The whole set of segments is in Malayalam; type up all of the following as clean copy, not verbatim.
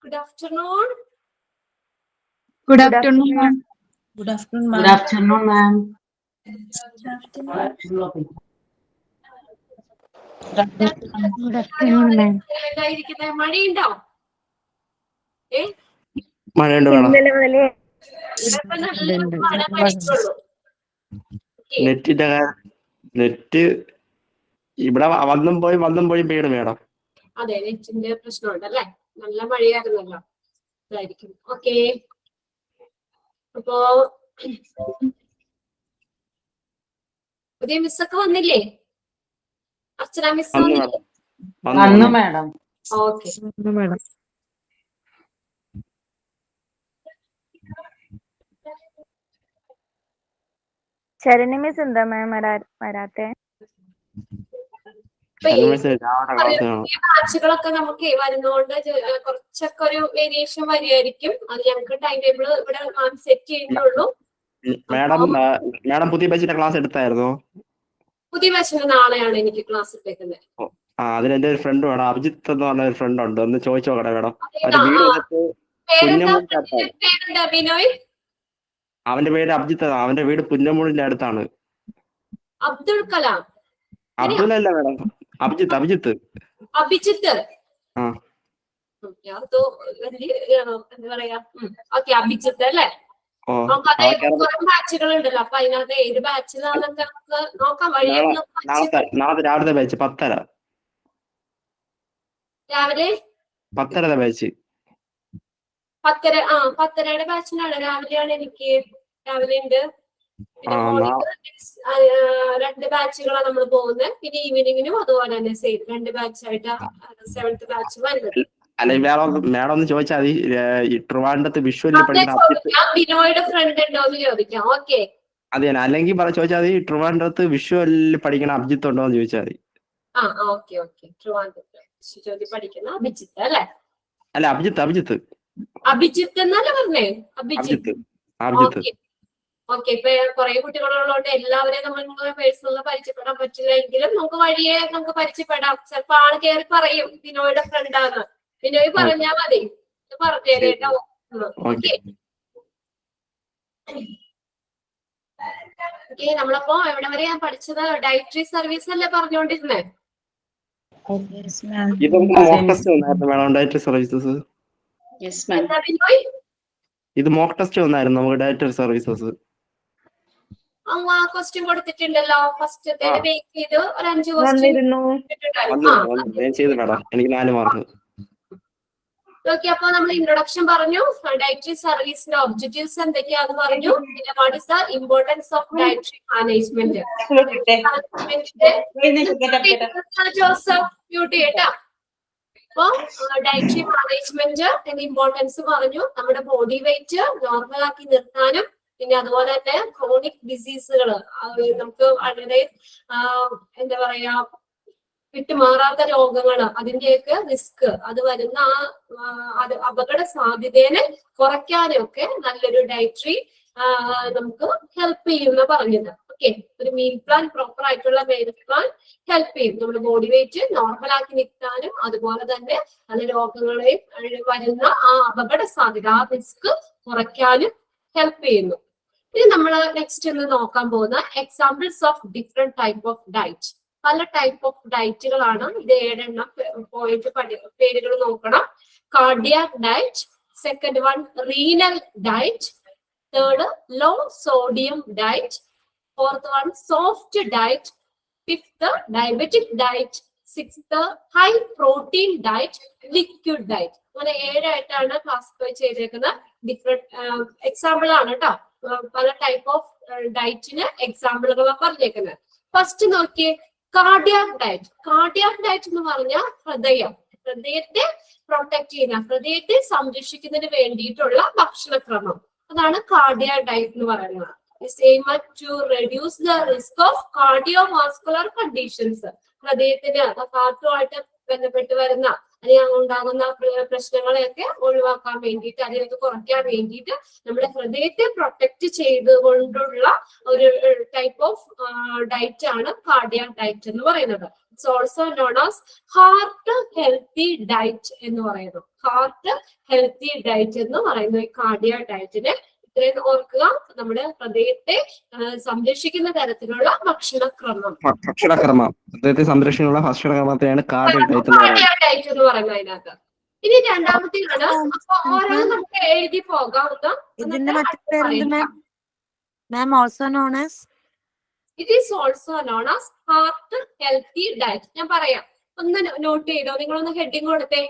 Good afternoon. Good afternoon, ma'am. Good afternoon, Good ma'am. afternoon, ma'am. Good afternoon, ma'am. മഴയുണ്ടോ? മഴയുണ്ട് മേഡം. നെറ്റ് ഇവിടെ വന്നും പോയി പെയ്യണം മേഡം. അതെ, നെറ്റിന്റെ പ്രശ്നമുണ്ട് അല്ലേ? നല്ല മഴയായിരുന്നല്ലോ, അതായിരിക്കും. ഓക്കെ, അപ്പോ പുതിയ മിസ്സൊക്കെ വന്നില്ലേ? അർച്ചന മിസ് വന്നില്ലേ? വന്നു madam. Okay, Madam. Sharani miss എന്താ മാം വരാത്തെ? ബാച്ചുകളൊക്കെ നമുക്ക് വരുന്നോണ്ട് കുറച്ചൊക്കെ ഒരു വേരിയേഷൻ വരുമായിരിക്കും. അത് ഞങ്ങൾക്ക് ടൈം ടേബിൾ ഇവിടെ സെറ്റ് ചെയ്യുന്നുള്ളൂ. മേഡം പുതിയ ബാച്ചിന്റെ ക്ലാസ് എടുത്തായിരുന്നോ? പുതിയ ബാച്ചിന് നാളെയാണ് എനിക്ക് ക്ലാസ് എടുത്തേക്കുന്നത്. അതിന് എന്റെ ഒരു ഫ്രണ്ട് വേണം, അഭിജിത്ത് എന്ന് പറഞ്ഞ ഒരു ഫ്രണ്ട് ഉണ്ട്, ഒന്ന് ചോദിച്ചു നോക്കട്ടെ മേഡം. ബിനോയ്, അവന്റെ പേര് അഭിജിത്ത്, അവന്റെ വീട് പുന്നമൂടിന്റെ അടുത്താണ്. അബ്ദുൾ കലാം? അബ്ദുൽ അല്ല മേഡം, അഭിജിത്ത്. അഭിജിത്ത്. എന്താ പറയാ? ഓക്കെ, അഭിജിത്ത് അല്ലേ? ബാച്ചുകൾ ഉണ്ടല്ലോ, അപ്പൊ അതിനകത്ത് ഏത് ബാച്ചിലാണെന്നൊക്കെ നമുക്ക് നോക്കാം. നാളത്തെ രാവിലത്തെ ബാച്ച് 10:30. രാവിലെ 10:30 ബാച്ച്. 10:30 ബാച്ചിനാണ്. രാവിലെയാണ് എനിക്ക്. രാവിലെ ഉണ്ട്. പിന്നെ മോർണിംഗ് 2 ബാച്ചുകളാണ് നമ്മൾ പോകുന്നത്. പിന്നെ ഈവനിങ്ങിനും അതുപോലെ തന്നെ സെയിം 2 ബാച്ചായിട്ട് 7th ബാച്ച് വരുന്നത്. അല്ലെ മേഡം ഒന്ന് ചോദിച്ചാൽ മതി. ട്രിവാൻഡ്രത്ത് വിഷ്വലിൽ പഠിക്കുന്ന ബിനോയുടെ ഫ്രണ്ട് ഉണ്ടോ എന്ന് ചോദിക്കാം. ഓക്കെ, അതെ, അല്ലെങ്കിൽ ചോദിച്ചാൽ മതി. ട്രിവാൻഡ്രത്ത് വിഷ്വലിൽ പഠിക്കുന്ന അഭിജിത്ത് ഉണ്ടോ എന്ന് ചോദിച്ചാൽ മതി. ഓക്കെ. ട്രിവാൻഡ്രത്ത് പഠിക്കുന്ന അഭിജിത്ത് അല്ലേ? അല്ല, അഭിജിത്ത് എന്നല്ലേ പറഞ്ഞേ? അഭിജിത്ത്. ഓക്കെ, ഇപ്പൊ കുറെ കുട്ടികളുള്ളതുകൊണ്ട് എല്ലാവരെയും നമ്മൾ പേഴ്സണൽ പരിചയപ്പെടാൻ പറ്റില്ല എങ്കിലും നമുക്ക് വഴിയെ നമുക്ക് പരിചയപ്പെടാം. ചിലപ്പോ ആള് കയറി പറയും ബിനോയുടെ ഫ്രണ്ടാണ്. ബിനോയ് പറഞ്ഞാ മതി, പറഞ്ഞേരെ കേട്ടോ. ഓക്കെ, നമ്മളപ്പോ എവിടെ വരെയാ പഠിച്ചത്? ഡയറ്ററി സർവീസ് അല്ലേ പറഞ്ഞോണ്ടിരുന്നേ? ഇത് മോക്ക് ടെസ്റ്റ് വന്നായിരുന്നു നമുക്ക് ഡയറ്ററി സർവീസസ്. ക്വസ്റ്റ്യൻ കൊടുത്തിട്ടുണ്ടല്ലോ. ഫസ്റ്റ് വെയിറ്റ് ചെയ്ത് ഒരു 5 എനിക്ക് 4 മാർക്ക്. ഓക്കെ, അപ്പൊ നമ്മൾ ഇൻട്രൊഡക്ഷൻ പറഞ്ഞു. ഡയറ്ററി സർവീസിന്റെ ഒബ്ജക്റ്റീവ്സ് എന്തൊക്കെയാന്ന് പറഞ്ഞു. പിന്നെ what is the importance of dietary management. Joseph beauty കേട്ടാ. അപ്പൊ ഡയറ്ററി മാനേജ്മെന്റ് ഇമ്പോർട്ടൻസ് പറഞ്ഞു. നമ്മുടെ ബോഡി വെയിറ്റ് നോർമൽ ആക്കി നിർത്താനും പിന്നെ അതുപോലെ തന്നെ ക്രോണിക് ഡിസീസുകൾ നമുക്ക് വളരെ എന്താ പറയാ വിട്ടുമാറാത്ത രോഗങ്ങൾ അതിന്റെയൊക്കെ റിസ്ക് അത് വരുന്ന അപകട സാധ്യതയെ കുറയ്ക്കാനും ഒക്കെ നല്ലൊരു ഡയറ്ററി നമുക്ക് ഹെൽപ്പ് ചെയ്യുന്ന പറഞ്ഞത്. ഓക്കെ, ഒരു മീൽ പ്ലാൻ പ്രോപ്പർ ആയിട്ടുള്ള മീൽ പ്ലാൻ ഹെൽപ്പ് ചെയ്യും നമ്മുടെ ബോഡി വെയിറ്റ് നോർമൽ ആക്കി നിർത്താനും അതുപോലെ തന്നെ പല രോഗങ്ങളെയും വരുന്ന ആ അപകട സാധ്യത ആ റിസ്ക് കുറയ്ക്കാനും ഹെൽപ്പ് ചെയ്യുന്നു. ഇനി നമ്മൾ നെക്സ്റ്റ് ഒന്ന് നോക്കാൻ പോകുന്ന examples of different type of diet. പല ടൈപ്പ് ഓഫ് ഡയറ്റുകളാണ്. ഇത് 7 എണ്ണം പോയിട്ട് പേരുകൾ നോക്കണം. Cardiac diet, second one renal diet, third law sodium diet, fourth one soft diet, fifth diabetic diet, sixth high protein diet, liquid diet. അങ്ങനെ 7 ആയിട്ടാണ് ക്ലാസിഫൈ ചെയ്തേക്കുന്ന ഡിഫറെന്റ് എക്സാമ്പിൾ ആണ് കേട്ടോ. പല ടൈപ്പ് ഓഫ് ഡയറ്റിന് എക്സാമ്പിളുകൾ പറഞ്ഞേക്കുന്നത്. ഫസ്റ്റ് നോക്കിയേ, കാർഡിയാക് ഡയറ്റ്. കാർഡിയാക് ഡയറ്റ് എന്ന് പറഞ്ഞാൽ ഹൃദയത്തെ പ്രൊട്ടക്ട് ചെയ്യുന്ന ഹൃദയത്തെ സംരക്ഷിക്കുന്നതിന് വേണ്ടിയിട്ടുള്ള ഭക്ഷണക്രമം. അതാണ് കാർഡിയാക് ഡയറ്റ് എന്ന് പറയുന്നത്. To reduce the risk of cardiovascular conditions. ഹൃദയത്തിന് ഹാർട്ടുമായിട്ട് ബന്ധപ്പെട്ട് വരുന്ന അല്ലെങ്കിൽ ഉണ്ടാകുന്ന പ്രശ്നങ്ങളെയൊക്കെ ഒഴിവാക്കാൻ വേണ്ടിയിട്ട് അതിനൊക്കെ കുറയ്ക്കാൻ വേണ്ടിയിട്ട് നമ്മുടെ ഹൃദയത്തെ പ്രൊട്ടക്ട് ചെയ്തുകൊണ്ടുള്ള ഒരു ടൈപ്പ് ഓഫ് ഡയറ്റ് ആണ് കാർഡിയാക് ഡയറ്റ് എന്ന് പറയുന്നത്. It's also known as heart healthy diet എന്ന് പറയുന്നു. ഹാർട്ട് ഹെൽത്തി ഡയറ്റ് എന്ന് പറയുന്നു ഈ കാർഡിയ ഡയറ്റിനെ. ഇത്രയും ഓർക്കുക, നമ്മുടെ ഹൃദയത്തെ സംരക്ഷിക്കുന്ന തരത്തിലുള്ള ഭക്ഷണക്രമം. ഭക്ഷണക്രമം, ഹൃദയത്തെ സംരക്ഷണമുള്ള ഭക്ഷണക്രമത്തെയാണ് കാർഡിയ ഡയറ്റ് എന്ന് പറയുന്നത്. കാർഡിയ ഡയറ്റ് എന്ന് പറയുന്നത് അതിനകത്ത്. ഇനി രണ്ടാമത്തേതാണ്. അപ്പൊ ഓരോന്ന് നമുക്ക് എഴുതി പോകാവുന്ന. ഇതിന്റെ മറ്റു പേരെന്ത് ma'am? Ma'am also known as it is also known as heart healthy diet. ഞാൻ പറയാം, ഒന്ന് നോട്ട് ചെയ്തോ, നിങ്ങളൊന്ന് ഹെഡിങ് കൊടുത്തേ.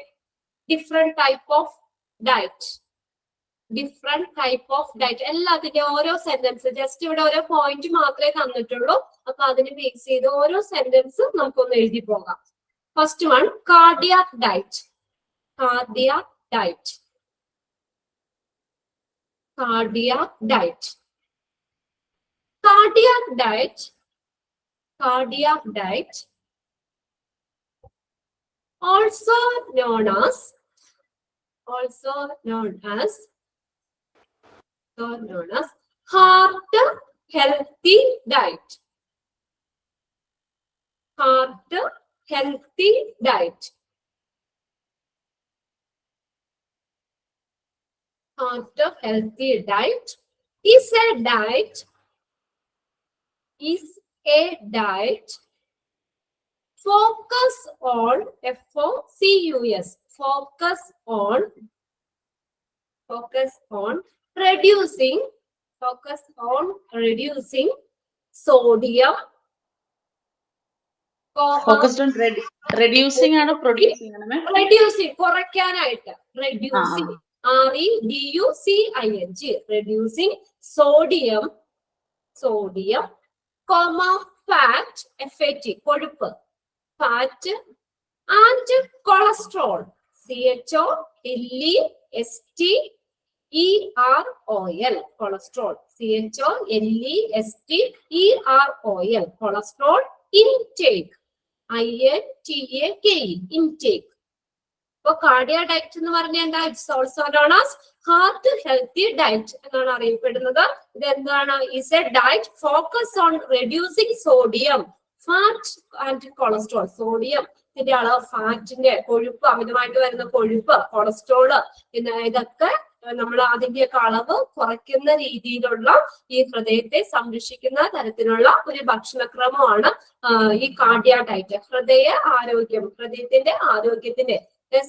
Different type of diet, different type of diet. എല്ലാത്തിന്റെ ഓരോ സെന്റൻസ്, ജസ്റ്റ് ഇവിടെ ഓരോ പോയിന്റ് മാത്രമേ തന്നിട്ടുള്ളൂ. അപ്പൊ അതിന് ബേസ് ചെയ്ത് ഓരോ സെന്റൻസ് നമുക്കൊന്ന് എഴുതി പോകാം. First one, cardiac diet. Cardiac diet. Cardiac diet. Cardiac diet. Cardiac diet. Also known as. Also known as heart healthy diet. Heart healthy diet. Heart healthy diet is a diet focus on reducing sodium. Focused on reducing and producing. Reducing, കുറയ്ക്കാനായിട്ട്. Reducing. REDUCING, reducing sodium, fat, FAT, കൊഴുപ്പ്, fat, and cholesterol, CHOLESTEROL, cholesterol, CHOLESTEROL, cholesterol intake, INTAKE, intake. ഇപ്പൊ കാർഡിയ ഡയറ്റ് എന്ന് പറഞ്ഞാൽ എന്താ? It's also known as heart healthy diet എന്നാണ് അറിയപ്പെടുന്നത്. ഇത് എന്താണ്? Is A diet focus on reducing sodium, fat and cholesterol. Sodium ഇതിന്റെ അളവ്, ഫാറ്റിന്റെ കൊഴുപ്പ്, അമിതമായിട്ട് വരുന്ന കൊഴുപ്പ്, കൊളസ്ട്രോള്, പിന്നെ ഇതൊക്കെ നമ്മൾ അതിന്റെയൊക്കെ അളവ് കുറയ്ക്കുന്ന രീതിയിലുള്ള ഈ ഹൃദയത്തെ സംരക്ഷിക്കുന്ന തരത്തിലുള്ള ഒരു ഭക്ഷണക്രമമാണ് ഈ കാർഡിയ ഡയറ്റ്. ഹൃദയ ആരോഗ്യം, ഹൃദയത്തിന്റെ ആരോഗ്യത്തിന്റെ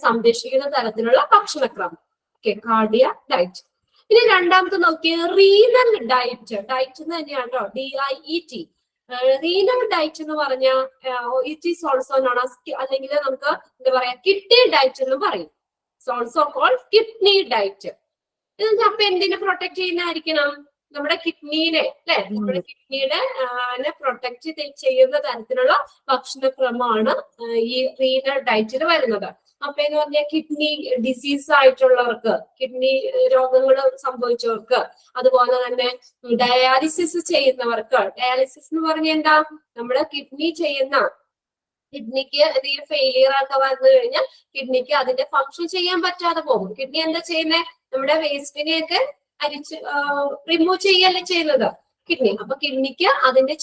സംരക്ഷിക്കുന്ന തരത്തിലുള്ള ഭക്ഷണക്രമം. Okay, cardia diet. ഇനി രണ്ടാമത്തെ നോക്കിയ റീനൽ ഡയറ്റ്. ഡയറ്റ് എന്ന് തന്നെയാണ് കേട്ടോ, DIET. റീനൽ ഡയറ്റ് എന്ന് പറഞ്ഞാൽ it is also known as, അല്ലെങ്കിൽ നമുക്ക് എന്താ പറയാ, കിഡ്നി ഡയറ്റ് എന്ന് പറയും. It's also called kidney diet. ഇത് അപ്പൊ എന്തിനെ പ്രൊട്ടക്ട് ചെയ്യുന്നതായിരിക്കണം? നമ്മുടെ കിഡ്നീനെ, അല്ലെ, നമ്മുടെ കിഡ്നിയുടെ പ്രൊട്ടക്ട് ചെയ്യുന്ന തരത്തിലുള്ള ഭക്ഷണക്രമമാണ് ഈ റീനൽ ഡയറ്റിൽ വരുന്നത്. അപ്പൊ എന്ന് പറഞ്ഞാൽ കിഡ്നി ഡിസീസ് ആയിട്ടുള്ളവർക്ക്, കിഡ്നി രോഗങ്ങൾ സംഭവിച്ചവർക്ക്, അതുപോലെ തന്നെ ഡയാലിസിസ് ചെയ്യുന്നവർക്ക്. ഡയാലിസിസ് എന്ന് പറഞ്ഞാൽ എന്താ? നമ്മുടെ കിഡ്നി ചെയ്യുന്ന, കിഡ്നിക്ക് എന്തെങ്കിലും ഫെയിലിയർ ഒക്കെ വന്നു കഴിഞ്ഞാൽ കിഡ്നിക്ക് അതിന്റെ ഫങ്ഷൻ ചെയ്യാൻ പറ്റാതെ പോകും. കിഡ്നി എന്താ ചെയ്യുന്നത്? നമ്മുടെ വേസ്റ്റിനെയൊക്കെ അരിച്ച് റിമൂവ് ചെയ്യല്ലേ ചെയ്യുന്നത് കിഡ്നി. അപ്പൊ കിഡ്നിക്ക് അതിന്റെ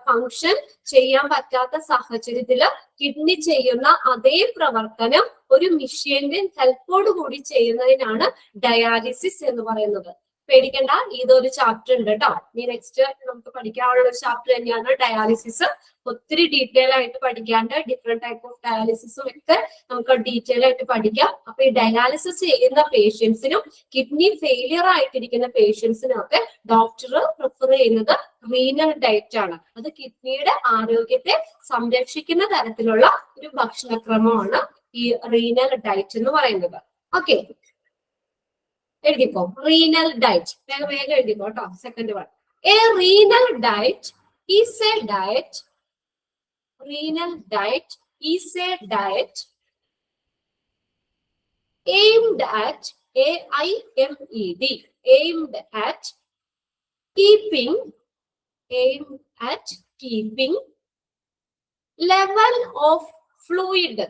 ഫങ്ഷൻ ചെയ്യാൻ പറ്റാത്ത സാഹചര്യത്തില് കിഡ്നി ചെയ്യുന്ന അതേ പ്രവർത്തനം ഒരു മെഷീന്റെ ഹെൽപ്പോട് കൂടി ചെയ്യുന്നതിനാണ് ഡയാലിസിസ് എന്ന് പറയുന്നത്. പേടിക്കണ്ട, ഇതൊരു ചാപ്റ്റർ ഉണ്ട് കേട്ടോ. ഇനി നെക്സ്റ്റ് നമുക്ക് പഠിക്കാനുള്ള ഒരു ചാപ്റ്റർ തന്നെയാണ് ഡയാലിസിസ്. ഒത്തിരി ഡീറ്റെയിൽ ആയിട്ട് പഠിക്കാണ്ട്, ഡിഫറെന്റ് ടൈപ്പ് ഓഫ് ഡയാലിസിസും ഒക്കെ നമുക്ക് ഡീറ്റെയിൽ ആയിട്ട് പഠിക്കാം. അപ്പൊ ഈ ഡയാലിസിസ് ചെയ്യുന്ന പേഷ്യൻസിനും കിഡ്നി ഫെയിലിയർ ആയിട്ടിരിക്കുന്ന പേഷ്യൻസിനും ഒക്കെ ഡോക്ടർ പ്രിഫർ ചെയ്യുന്നത് റീനൽ ഡയറ്റ് ആണ്. അത് കിഡ്നിയുടെ ആരോഗ്യത്തെ സംരക്ഷിക്കുന്ന തരത്തിലുള്ള ഒരു ഭക്ഷണക്രമമാണ് ഈ റീനൽ ഡയറ്റ് എന്ന് പറയുന്നത്. ഓക്കെ, എഴുതിക്കോ, റീനൽ ഡയറ്റ്. വേഗം വേഗം എഴുതിക്കോ കേട്ടോ. Second one, A renal diet is A diet. Renal diet is a diet aimed at, AIMED, aimed at keeping level of fluids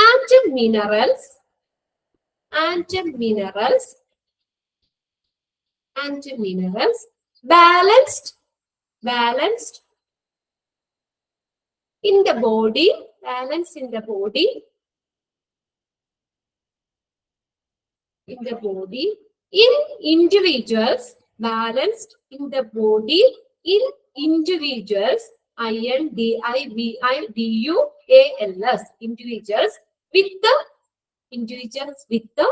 and minerals and minerals balanced in the body, in individuals, balanced in the body in individuals, individuals, individuals with the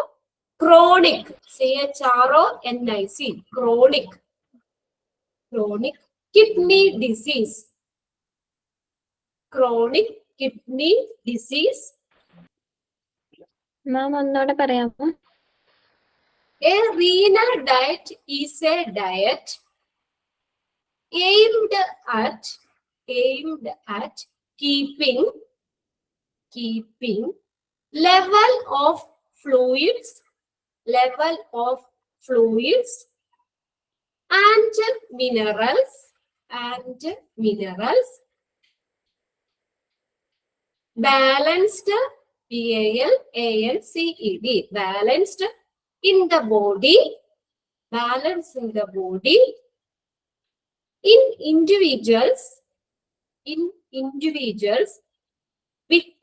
chronic, chronic kidney disease, മാം ഒന്നുകൂടെ പറയാമോ? A renal diet is a diet aimed at keeping level of fluids and minerals balanced, BALANCED, balanced in the body, in individuals with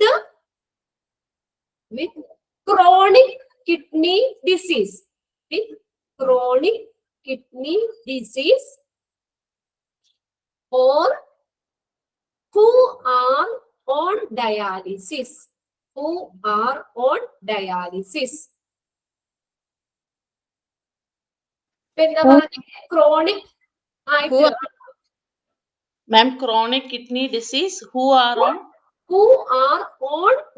chronic kidney disease, or who are on dialysis, chronic Ma'am, chronic kidney disease, who are on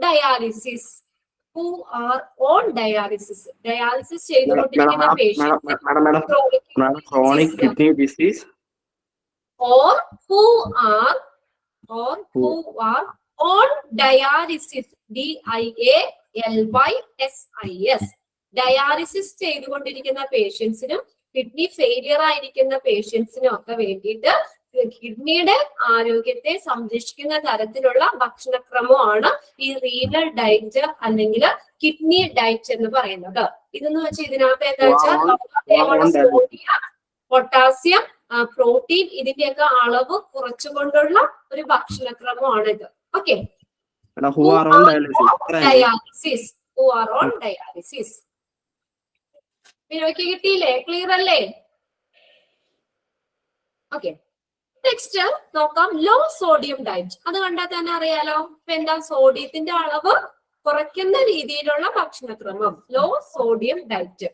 dialysis, ചെയ്തുകൊണ്ടിരിക്കുന്ന patient, chronic kidney disease or who are on dialysis, DIALYSIS, dialysis ചെയ്തുകൊണ്ടിരിക്കുന്ന പേഷ്യൻസിനും കിഡ്നി ഫെയിലിയർ ആയിരിക്കുന്ന പേഷ്യൻസിനും ഒക്കെ വേണ്ടിയിട്ട് കിഡ്നിയുടെ ആരോഗ്യത്തെ സംരക്ഷിക്കുന്ന തരത്തിലുള്ള ഭക്ഷണക്രമമാണ് ഈ റീനൽ ഡയറ്റ് അല്ലെങ്കിൽ കിഡ്നി ഡയറ്റ് എന്ന് പറയുന്നത്. ഇതെന്ന് വെച്ചാൽ ഇതിനകത്ത് എന്താ വെച്ചാൽ സോഡിയം, പൊട്ടാസ്യം, പ്രോട്ടീൻ ഇതിന്റെയൊക്കെ അളവ് കുറച്ചുകൊണ്ടുള്ള ഒരു ഭക്ഷണക്രമമാണിത്. Okay, who are on dialysis. നിങ്ങൾക്ക് കിട്ടിയില്ലേ? ക്ലിയർ അല്ലേ? ഓക്കെ, നെക്സ്റ്റ് നോക്കാം ലോ സോഡിയം ഡയറ്റ്. അത് കണ്ടാൽ തന്നെ അറിയാലോ. ഇപ്പൊ എന്താ? സോഡിയത്തിന്റെ അളവ് കുറയ്ക്കുന്ന രീതിയിലുള്ള ഭക്ഷണക്രമം, ലോ സോഡിയം ഡയറ്റ്.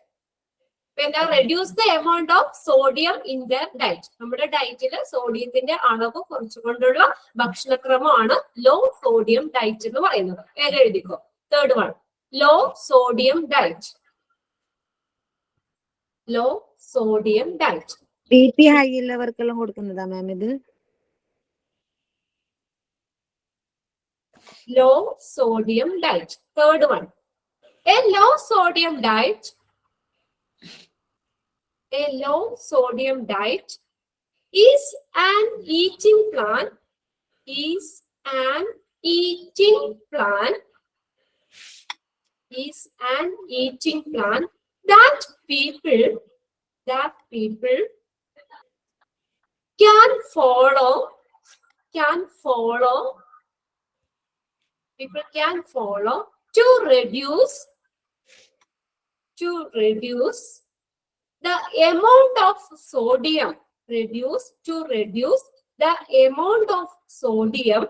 എന്താ? Reduce the amount of sodium in the diet. നമ്മുടെ ഡയറ്റിൽ സോഡിയത്തിന്റെ അളവ് കുറച്ചുകൊണ്ടുള്ള ഭക്ഷണക്രമമാണ് ലോ സോഡിയം ഡയറ്റ് എന്ന് പറയുന്നത്. എഴുതിക്കോ. Third one, low sodium diet. BP high ഉള്ളവർക്കെല്ലാം കൊടുക്കുന്നതാ മാം ഇത്? Low sodium diet. Third one, a low sodium diet is an eating plan that people can follow to reduce the amount of sodium,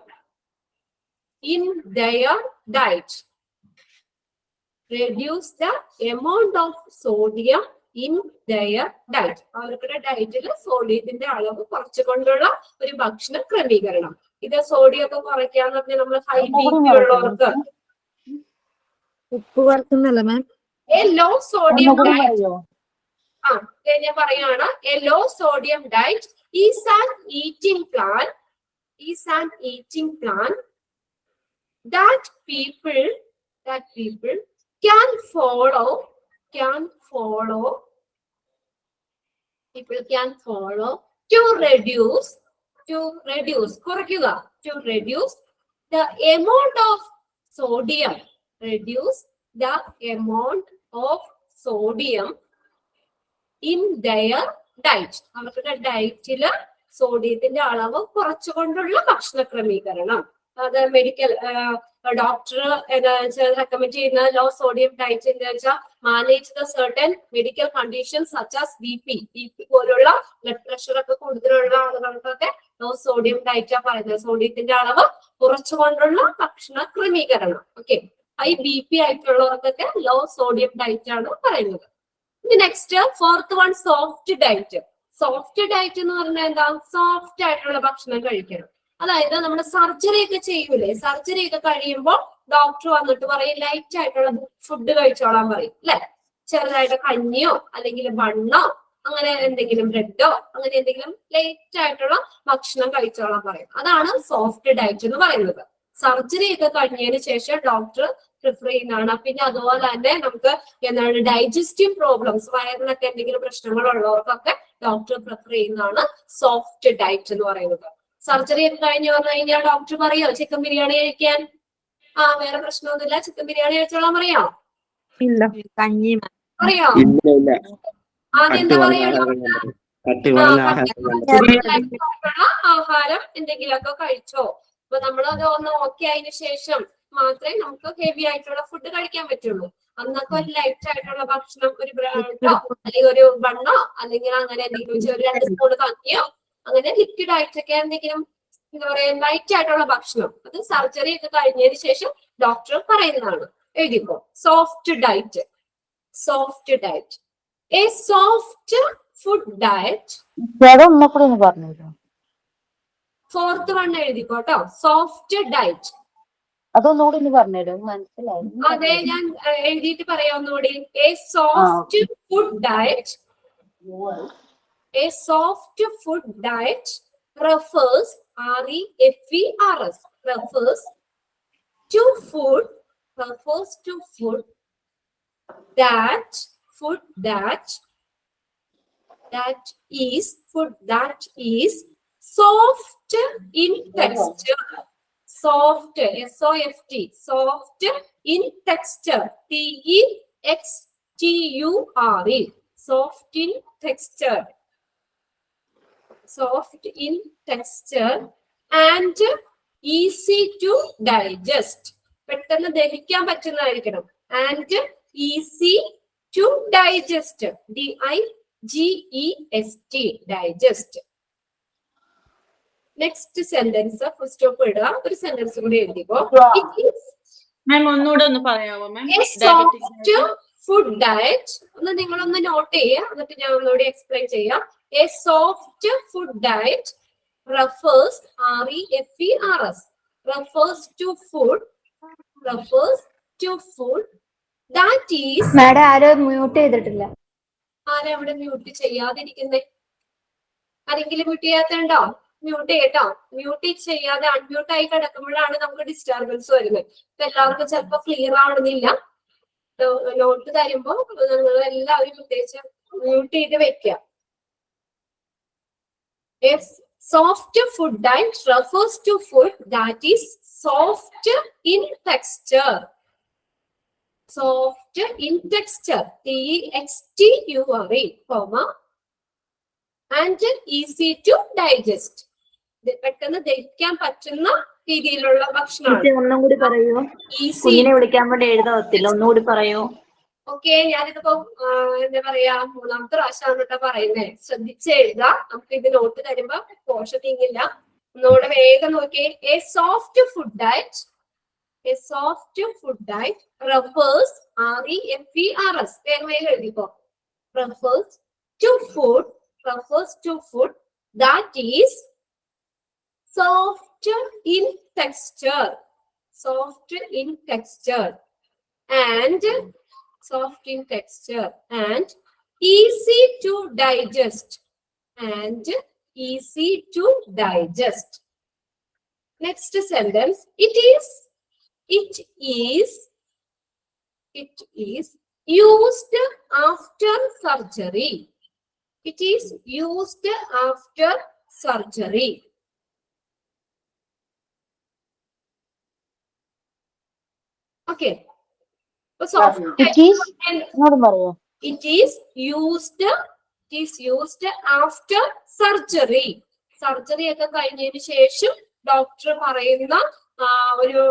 in their diet. Reduce the amount of sodium in their diet. അവരുടെ ഡയറ്റിൽ സോഡിയത്തിന്റെ അളവ് കുറച്ചുകൊണ്ടുള്ള ഒരു ഭക്ഷണ ക്രമീകരണം. ഇത് സോഡിയം ഒക്കെ കുറയ്ക്കാന്ന് പറഞ്ഞാൽ നമ്മൾ ഹൈ BP ഉള്ളവർക്ക് ഉപ്പ് കുറക്കുന്നല്ല ma'am? A low sodium diet, ഞാൻ പറയാണ്, a low sodium diet is an eating plan that people can follow to reduce കുറയ്ക്കുക, to reduce the amount of sodium, of sodium in dire diet. അവരുടെ ഡയറ്റില് സോഡിയത്തിന്റെ അളവ് കുറച്ചുകൊണ്ടുള്ള ഭക്ഷണ ക്രമീകരണം. അത് മെഡിക്കൽ ഡോക്ടർ റെക്കമെൻഡ് ചെയ്യുന്ന ലോ സോഡിയം ഡയറ്റ് എന്ന് വെച്ചാൽ manage the certain medical conditions such as B P പോലുള്ള ബ്ലഡ് പ്രഷർ ഒക്കെ കൂടുതലുള്ള ആളുകൾക്കൊക്കെ ലോ സോഡിയം ഡയറ്റാ പറയുന്നത്. സോഡിയത്തിന്റെ അളവ് കുറച്ചുകൊണ്ടുള്ള ഭക്ഷണ ക്രമീകരണം. ഓക്കെ, ഹൈ BP ആയിട്ടുള്ളവർക്കൊക്കെ ലോ സോഡിയം ഡയറ്റ് ആണ് പറയുന്നത്. Next fourth one soft diet. Soft diet എന്ന് പറഞ്ഞാൽ എന്താ? സോഫ്റ്റ് ആയിട്ടുള്ള ഭക്ഷണം കഴിക്കണം. അതായത് നമ്മുടെ സർജറി ഒക്കെ ചെയ്യൂലേ, സർജറി ഒക്കെ കഴിയുമ്പോൾ ഡോക്ടർ വന്നിട്ട് പറയും ലൈറ്റ് ആയിട്ടുള്ള ഫുഡ് കഴിച്ചോളാൻ പറയും അല്ലെ. ചെറുതായിട്ട് കഞ്ഞിയോ അല്ലെങ്കിൽ ബണ്ണോ അങ്ങനെ എന്തെങ്കിലും ബ്രെഡോ അങ്ങനെ എന്തെങ്കിലും ലൈറ്റ് ആയിട്ടുള്ള ഭക്ഷണം കഴിച്ചോളാൻ പറയും. അതാണ് സോഫ്റ്റ് ഡയറ്റ് എന്ന് പറയുന്നത്. സർജറി ഒക്കെ കഴിഞ്ഞതിന് ശേഷം ഡോക്ടർ പ്രിഫർ ചെയ്യുന്നതാണ്. പിന്നെ അതുപോലെ തന്നെ നമുക്ക് എന്താണ് ഡൈജസ്റ്റീവ് പ്രോബ്ലംസ്, വയറിനൊക്കെ എന്തെങ്കിലും പ്രശ്നങ്ങൾ ഉള്ളവർക്കൊക്കെ ഡോക്ടർ പ്രിഫർ ചെയ്യുന്നതാണ് സോഫ്റ്റ് ഡയറ്റ് എന്ന് പറയുന്നത്. സർജറി ഒക്കെ കഴിഞ്ഞ് വന്നു കഴിഞ്ഞാൽ ഡോക്ടർ പറയോ ചിക്കൻ ബിരിയാണി കഴിക്കാൻ? വേറെ പ്രശ്നമൊന്നുമില്ല, ചിക്കൻ ബിരിയാണി കഴിച്ചോളാൻ പറയോ? ഇല്ല, കഞ്ഞി പറയോ? അതെന്താ പറയാ? ആഹാരം എന്തെങ്കിലുമൊക്കെ കഴിച്ചോ. അപ്പൊ നമ്മൾ അത് ഒന്ന് ഓക്കെ ആയതിനു ശേഷം മാത്രമേ നമുക്ക് ഹെവി ആയിട്ടുള്ള ഫുഡ് കഴിക്കാൻ പറ്റുള്ളൂ. അന്നൊക്കെ ഒരു ലൈറ്റ് ആയിട്ടുള്ള ഭക്ഷണം, ഒരു ബ്രെഡോ അല്ലെങ്കിൽ ഒരു ബണ്ണോ അല്ലെങ്കിൽ അങ്ങനെ എന്തെങ്കിലും ഒരു 2 സ്പൂൺ കഞ്ഞിയോ അങ്ങനെ ലിക്വിഡ് ആയിട്ടൊക്കെ എന്തെങ്കിലും എന്താ പറയാ ലൈറ്റ് ആയിട്ടുള്ള ഭക്ഷണം, അത് സർജറി ഒക്കെ കഴിഞ്ഞതിന് ശേഷം ഡോക്ടർ പറയുന്നതാണ്. എഴുതിക്കോ soft diet. Soft diet. A soft food diet. Fourth one എഴുതിക്കോട്ടോ, സോഫ്റ്റ് ഡയറ്റ്. അതൊന്നുകൂടി പറഞ്ഞുതരും, മനസ്സിലായി. അതെ, ഞാൻ എഴുതിയിട്ട് പറയാം ഒന്നുകൂടി. A soft food diet. A soft food diet refers REFERS refers to food that is soft in texture. Soft, SOFT, soft in texture, TEXTURE, soft in texture. Soft in texture and easy to digest. പെട്ടെന്ന് ദഹിക്കാൻ പറ്റുന്നതായിരിക്കണം. And easy to digest. DIGEST, digest. Next sentence full stop ഇടുക. ഒരു സെന്റൻസ് കൂടി എഴുതിക്കോ. മാം ഒന്നുകൂടെ ഒന്ന് പറയാമോ മാം? സോഫ്റ്റ് ഫുഡ് ഡയറ്റ് ഒന്ന് നിങ്ങളൊന്ന് നോട്ട് ചെയ്യുക, എന്നിട്ട് ഞാൻ ഒന്നുകൂടി എക്സ്പ്ലെയിൻ ചെയ്യാം. A soft food diet refers REFERS refers to food that is. Madam arrow mute ചെയ്തിട്ടില്ല. ആരാ അവിടെ മ്യൂട്ട് ചെയ്യാതിരിക്കുന്നേ? ആരെങ്കിലും മ്യൂട്ട് ചെയ്യാത്തുണ്ടോ? മ്യൂട്ട് ചെയ്യട്ടോ. മ്യൂട്ട് ചെയ്യാതെ അൺമ്യൂട്ട് ആയി കിടക്കുമ്പോഴാണ് നമുക്ക് ഡിസ്റ്റർബൻസ് വരുന്നത്. ഇപ്പൊ എല്ലാവർക്കും ചിലപ്പോ ക്ലിയർ ആവണമെന്നില്ല. നോട്ട് തരുമ്പോ നിങ്ങൾ എല്ലാവരും പ്രത്യേകിച്ച് മ്യൂട്ട് ചെയ്ത് വെക്കുക. A soft food diet refers to food that is soft in texture. Soft in texture, TEXTURE, and easy to digest. പെട്ടെന്ന് ദഹിക്കാൻ പറ്റുന്ന രീതിയിലുള്ള ഭക്ഷണമാണ്. ഒന്നും കൂടി പറയൂ. ഈസി വിളിക്കാൻ വേണ്ടി എഴുതാത്തില്ല, ഒന്നുകൂടി പറയൂ. ഓക്കെ, ഞാനിതിപ്പോ എന്താ പറയാ 3ാമത്തെ പ്രാവശ്യമാണ് കേട്ടോ പറയുന്നേ. ശ്രദ്ധിച്ച് എഴുതാം. നമുക്ക് ഇത് നോട്ട് തരുമ്പോ പോഷൻ തിങ്ങില്ല. ഒന്നുകൂടെ വേഗം നോക്കിയേ. A soft food diet. A soft food diet refers REFERS വേഗം വേഗം എഴുതിക്കോ. refers to food that is soft in texture. Soft in texture and easy to digest. Next sentence. It is used after surgery. It is used after surgery. Okay. It is ഇങ്ങോട്ടും പറയോ? It is used after surgery. Surgery ഒക്കെ കഴിഞ്ഞതിന് ശേഷം ഡോക്ടർ പറയുന്ന ഒരു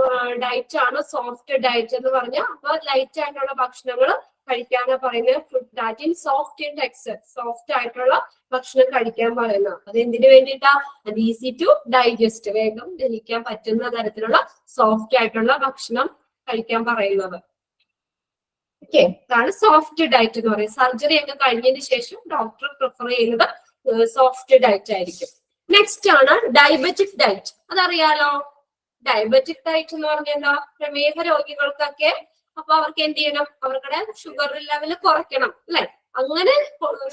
ഡയറ്റ് ആണ് സോഫ്റ്റ് ഡയറ്റ് എന്ന് പറഞ്ഞാൽ. അപ്പൊ ലൈറ്റ് ആയിട്ടുള്ള ഭക്ഷണങ്ങൾ കഴിക്കാനാ പറയുന്നത്. Food that in soft in texture, soft ആയിട്ടുള്ള ഭക്ഷണം കഴിക്കാൻ പറയുന്നത്. അത് എന്തിനു വേണ്ടിയിട്ടാ? അത് ഈസി ടു ഡൈജസ്റ്റ്, വേഗം ദഹിക്കാൻ പറ്റുന്ന തരത്തിലുള്ള സോഫ്റ്റ് ആയിട്ടുള്ള ഭക്ഷണം കഴിക്കാൻ പറയുന്നത്. ഓക്കെ, അതാണ് സോഫ്റ്റ് ഡയറ്റ് എന്ന് പറയുന്നത്. സർജറി ഒക്കെ കഴിഞ്ഞതിന് ശേഷം ഡോക്ടർ പ്രിഫർ ചെയ്യുന്നത് സോഫ്റ്റ് ഡയറ്റ് ആയിരിക്കും. നെക്സ്റ്റ് ആണ് ഡയബറ്റിക് ഡയറ്റ്. അതറിയാലോ, ഡയബറ്റിക് ഡയറ്റ് എന്ന് പറഞ്ഞാൽ എന്താ? പ്രമേഹ രോഗികൾക്കൊക്കെ അപ്പൊ അവർക്ക് എന്ത് ചെയ്യണം? അവരുടെ ഷുഗർ ലെവൽ കുറയ്ക്കണം അല്ലെ? അങ്ങനെ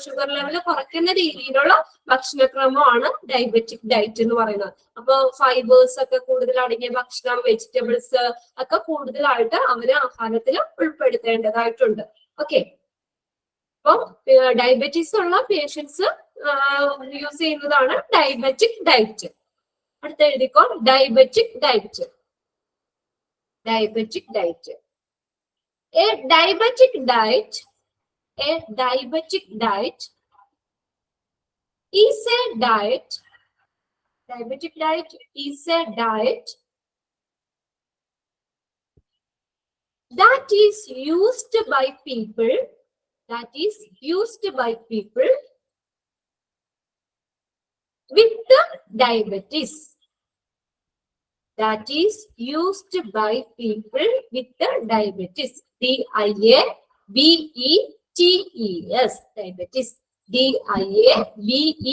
ഷുഗർ ലെവൽ കുറയ്ക്കുന്ന രീതിയിലുള്ള ഭക്ഷണക്രമമാണ് ഡയബറ്റിക് ഡയറ്റ് എന്ന് പറയുന്നത്. അപ്പൊ ഫൈബേഴ്സ് ഒക്കെ കൂടുതൽ അടങ്ങിയ ഭക്ഷണം, വെജിറ്റബിൾസ് ഒക്കെ കൂടുതലായിട്ട് അവര് ആഹാരത്തിൽ ഉൾപ്പെടുത്തേണ്ടതായിട്ടുണ്ട്. ഓക്കെ, അപ്പം ഡയബറ്റീസ് ഉള്ള പേഷ്യൻസ് യൂസ് ചെയ്യുന്നതാണ് ഡയബറ്റിക് ഡയറ്റ്. അടുത്ത എഴുതിക്കോ, diabetic diet. Diabetic diet. A diabetic diet is a diet. Diabetic diet is a diet that is used by people. That is used by people with diabetes. That is used by people with diabetes. DIABETES. Diabetes. DIABETES.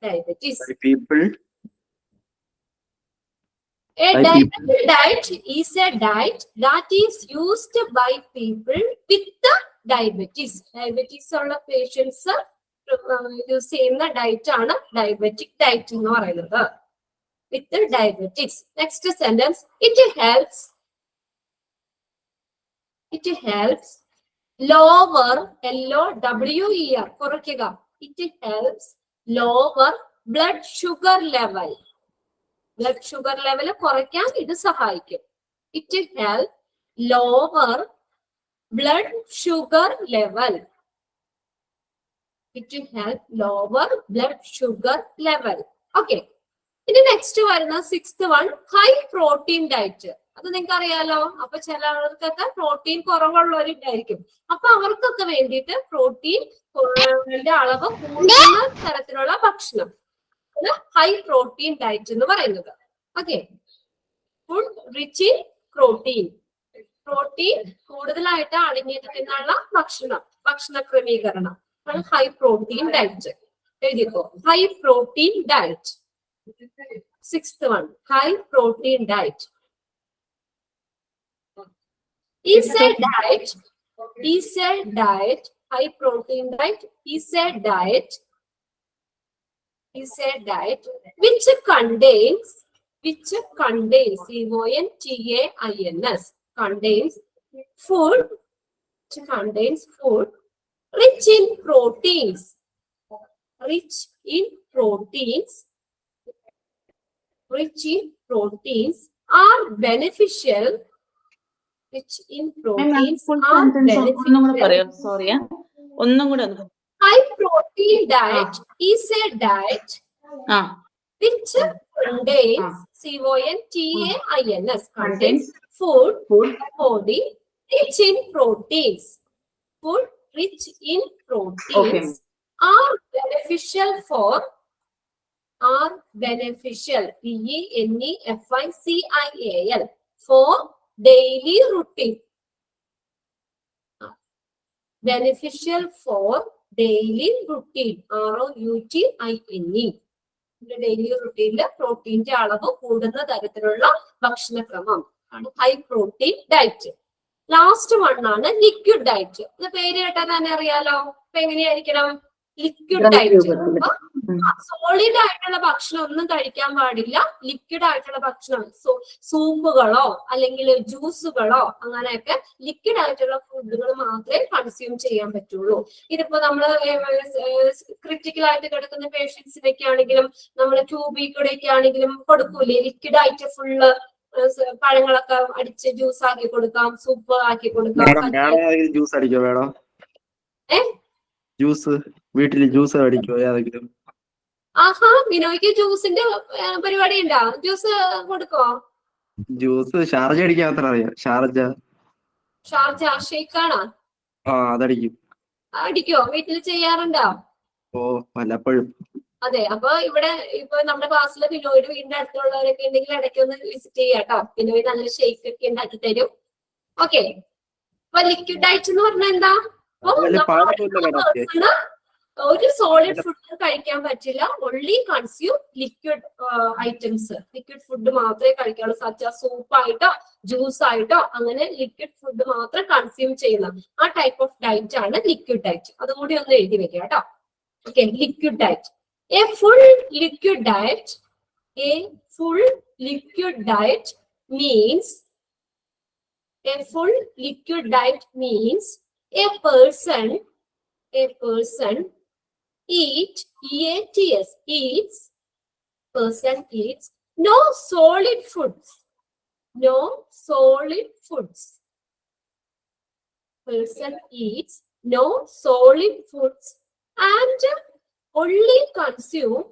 Diabetes. People. A diabetic diet is a diet that is used by people with diabetes. Diabetes ഉള്ള പേഷ്യൻസ് യൂസ് ചെയ്യുന്ന ഡയറ്റ് ആണ് ഡയബറ്റിക് ഡയറ്റ് എന്ന് പറയുന്നത്. With diabetes. Next sentence. It helps lower LOWER. കുറയ്ക്കുക. It helps lower blood sugar level. Blood sugar level കുറയ്ക്കാൻ ഇത് സഹായിക്കും. It helps lower blood sugar level. It helps lower blood sugar level. Okay. ഇനി നെക്സ്റ്റ് വരുന്ന 6th one, high protein diet. അത് നിങ്ങൾക്ക് അറിയാലോ. അപ്പൊ ചില ആൾക്കൊക്കെ പ്രോട്ടീൻ കുറവുള്ളവരുണ്ടായിരിക്കും. അപ്പൊ അവർക്കൊക്കെ വേണ്ടിയിട്ട് പ്രോട്ടീന്റെ അളവ് കൂടുന്ന തരത്തിലുള്ള ഭക്ഷണം ഹൈ പ്രോട്ടീൻ ഡയറ്റ് എന്ന് പറയുന്നത്. Okay, food rich in protein. Protein കൂടുതലായിട്ട് അടങ്ങിയിരിക്കുന്ന ഭക്ഷണ ക്രമീകരണം ആണ് ഹൈ പ്രോട്ടീൻ ഡയറ്റ്. എഴുതിക്കോ, high protein diet. 6th one, high protein diet. Is a diet, high protein diet is a diet which contains, CONTAINS, contains food rich in proteins, are beneficial. ഒന്നും കൂടെ പറയോ? സോറി, ഒന്നും കൂടെ. High protein diet is a diet which contains, CONTAINS, contains food body rich in proteins. Food rich in proteins are beneficial for beneficial, for daily routine. Beneficial for daily routine, ROUTINE. Daily റൂട്ടീനില് പ്രോട്ടീന്റെ അളവ് കൂടുന്ന തരത്തിലുള്ള ഭക്ഷണക്രമം ആണ് high protein diet. Last one ആണ് ലിക്വിഡ് ഡയറ്റ്. ഇത് പേര് കേട്ടാൽ തന്നെ അറിയാലോ. അപ്പൊ എങ്ങനെയായിരിക്കണം? Liquid diet. സോളിഡ് ആയിട്ടുള്ള ഭക്ഷണം ഒന്നും കഴിക്കാൻ പാടില്ല. ലിക്വിഡ് ആയിട്ടുള്ള ഭക്ഷണം, സൂപ്പുകളോ അല്ലെങ്കിൽ ജ്യൂസുകളോ അങ്ങനെയൊക്കെ ലിക്വിഡ് ആയിട്ടുള്ള ഫുഡുകൾ മാത്രമേ കൺസ്യൂം ചെയ്യാൻ പറ്റുള്ളൂ. ഇതിപ്പോ നമ്മള് ക്രിട്ടിക്കൽ ആയിട്ട് കിടക്കുന്ന പേഷ്യൻസിനൊക്കെ ആണെങ്കിലും നമ്മൾ ട്യൂബിൽ കൂടെ ഒക്കെ ആണെങ്കിലും കൊടുക്കൂലേ ലിക്വിഡ് ആയിട്ട് ഫുള്ള് പഴങ്ങളൊക്കെ അടിച്ച് ജ്യൂസ് ആക്കി കൊടുക്കാം, സൂപ്പ് ആക്കി കൊടുക്കാം. ജ്യൂസ് അടിക്കോ മേഡം? ജ്യൂസ് വീട്ടിൽ ജ്യൂസ് അടിക്കോ ഏതെങ്കിലും? ആഹാ, ബിനോയ്ക്ക് ജ്യൂസിന്റെ പരിപാടി ഉണ്ടോ? ജ്യൂസ് കൊടുക്കോ? ജ്യൂസ് ഷാർജ അടിക്കാൻ അത്ര അറിയാം. ഷാർജ ഷേക്കാണോ? അതടിക്കും. അടിക്കോ? വീട്ടിൽ ചെയ്യാറുണ്ടോ? ഓ, വല്ലപ്പോഴും. അതെ, അപ്പൊ ഇവിടെ ഇപ്പൊ നമ്മുടെ ക്ലാസ്സിൽ ബിനോയുടെ വീടിന്റെ അടുത്തുള്ളവരൊക്കെ ഉണ്ടെങ്കിൽ ഇടയ്ക്ക് ഒന്ന് വിസിറ്റ് ചെയ്യാട്ടോ. ബിനോയ് നല്ല ഷേക്ക് ഒക്കെ ഉണ്ടാക്കി തരും. ഓക്കെ, അപ്പൊ ലിക്വിഡ് ഡയറ്റ് എന്ന് പറഞ്ഞാൽ എന്താ? ഒരു സോളിഡ് ഫുഡ് കഴിക്കാൻ പറ്റില്ല. Only consume liquid items. Liquid food മാത്രമേ കഴിക്കാവുള്ളൂ. സച്ച സൂപ്പ് ആയിട്ടോ ജ്യൂസ് ആയിട്ടോ അങ്ങനെ ലിക്വിഡ് ഫുഡ് മാത്രം കൺസ്യൂം ചെയ്യുന്ന ആ ടൈപ്പ് ഓഫ് ഡയറ്റ് ആണ് ലിക്വിഡ് ഡയറ്റ്. അതും കൂടി ഒന്ന് എഴുതി വെക്കാം കേട്ടോ. Okay, liquid diet. A full liquid diet means a person eats no solid foods. Person eats no solid foods and only consume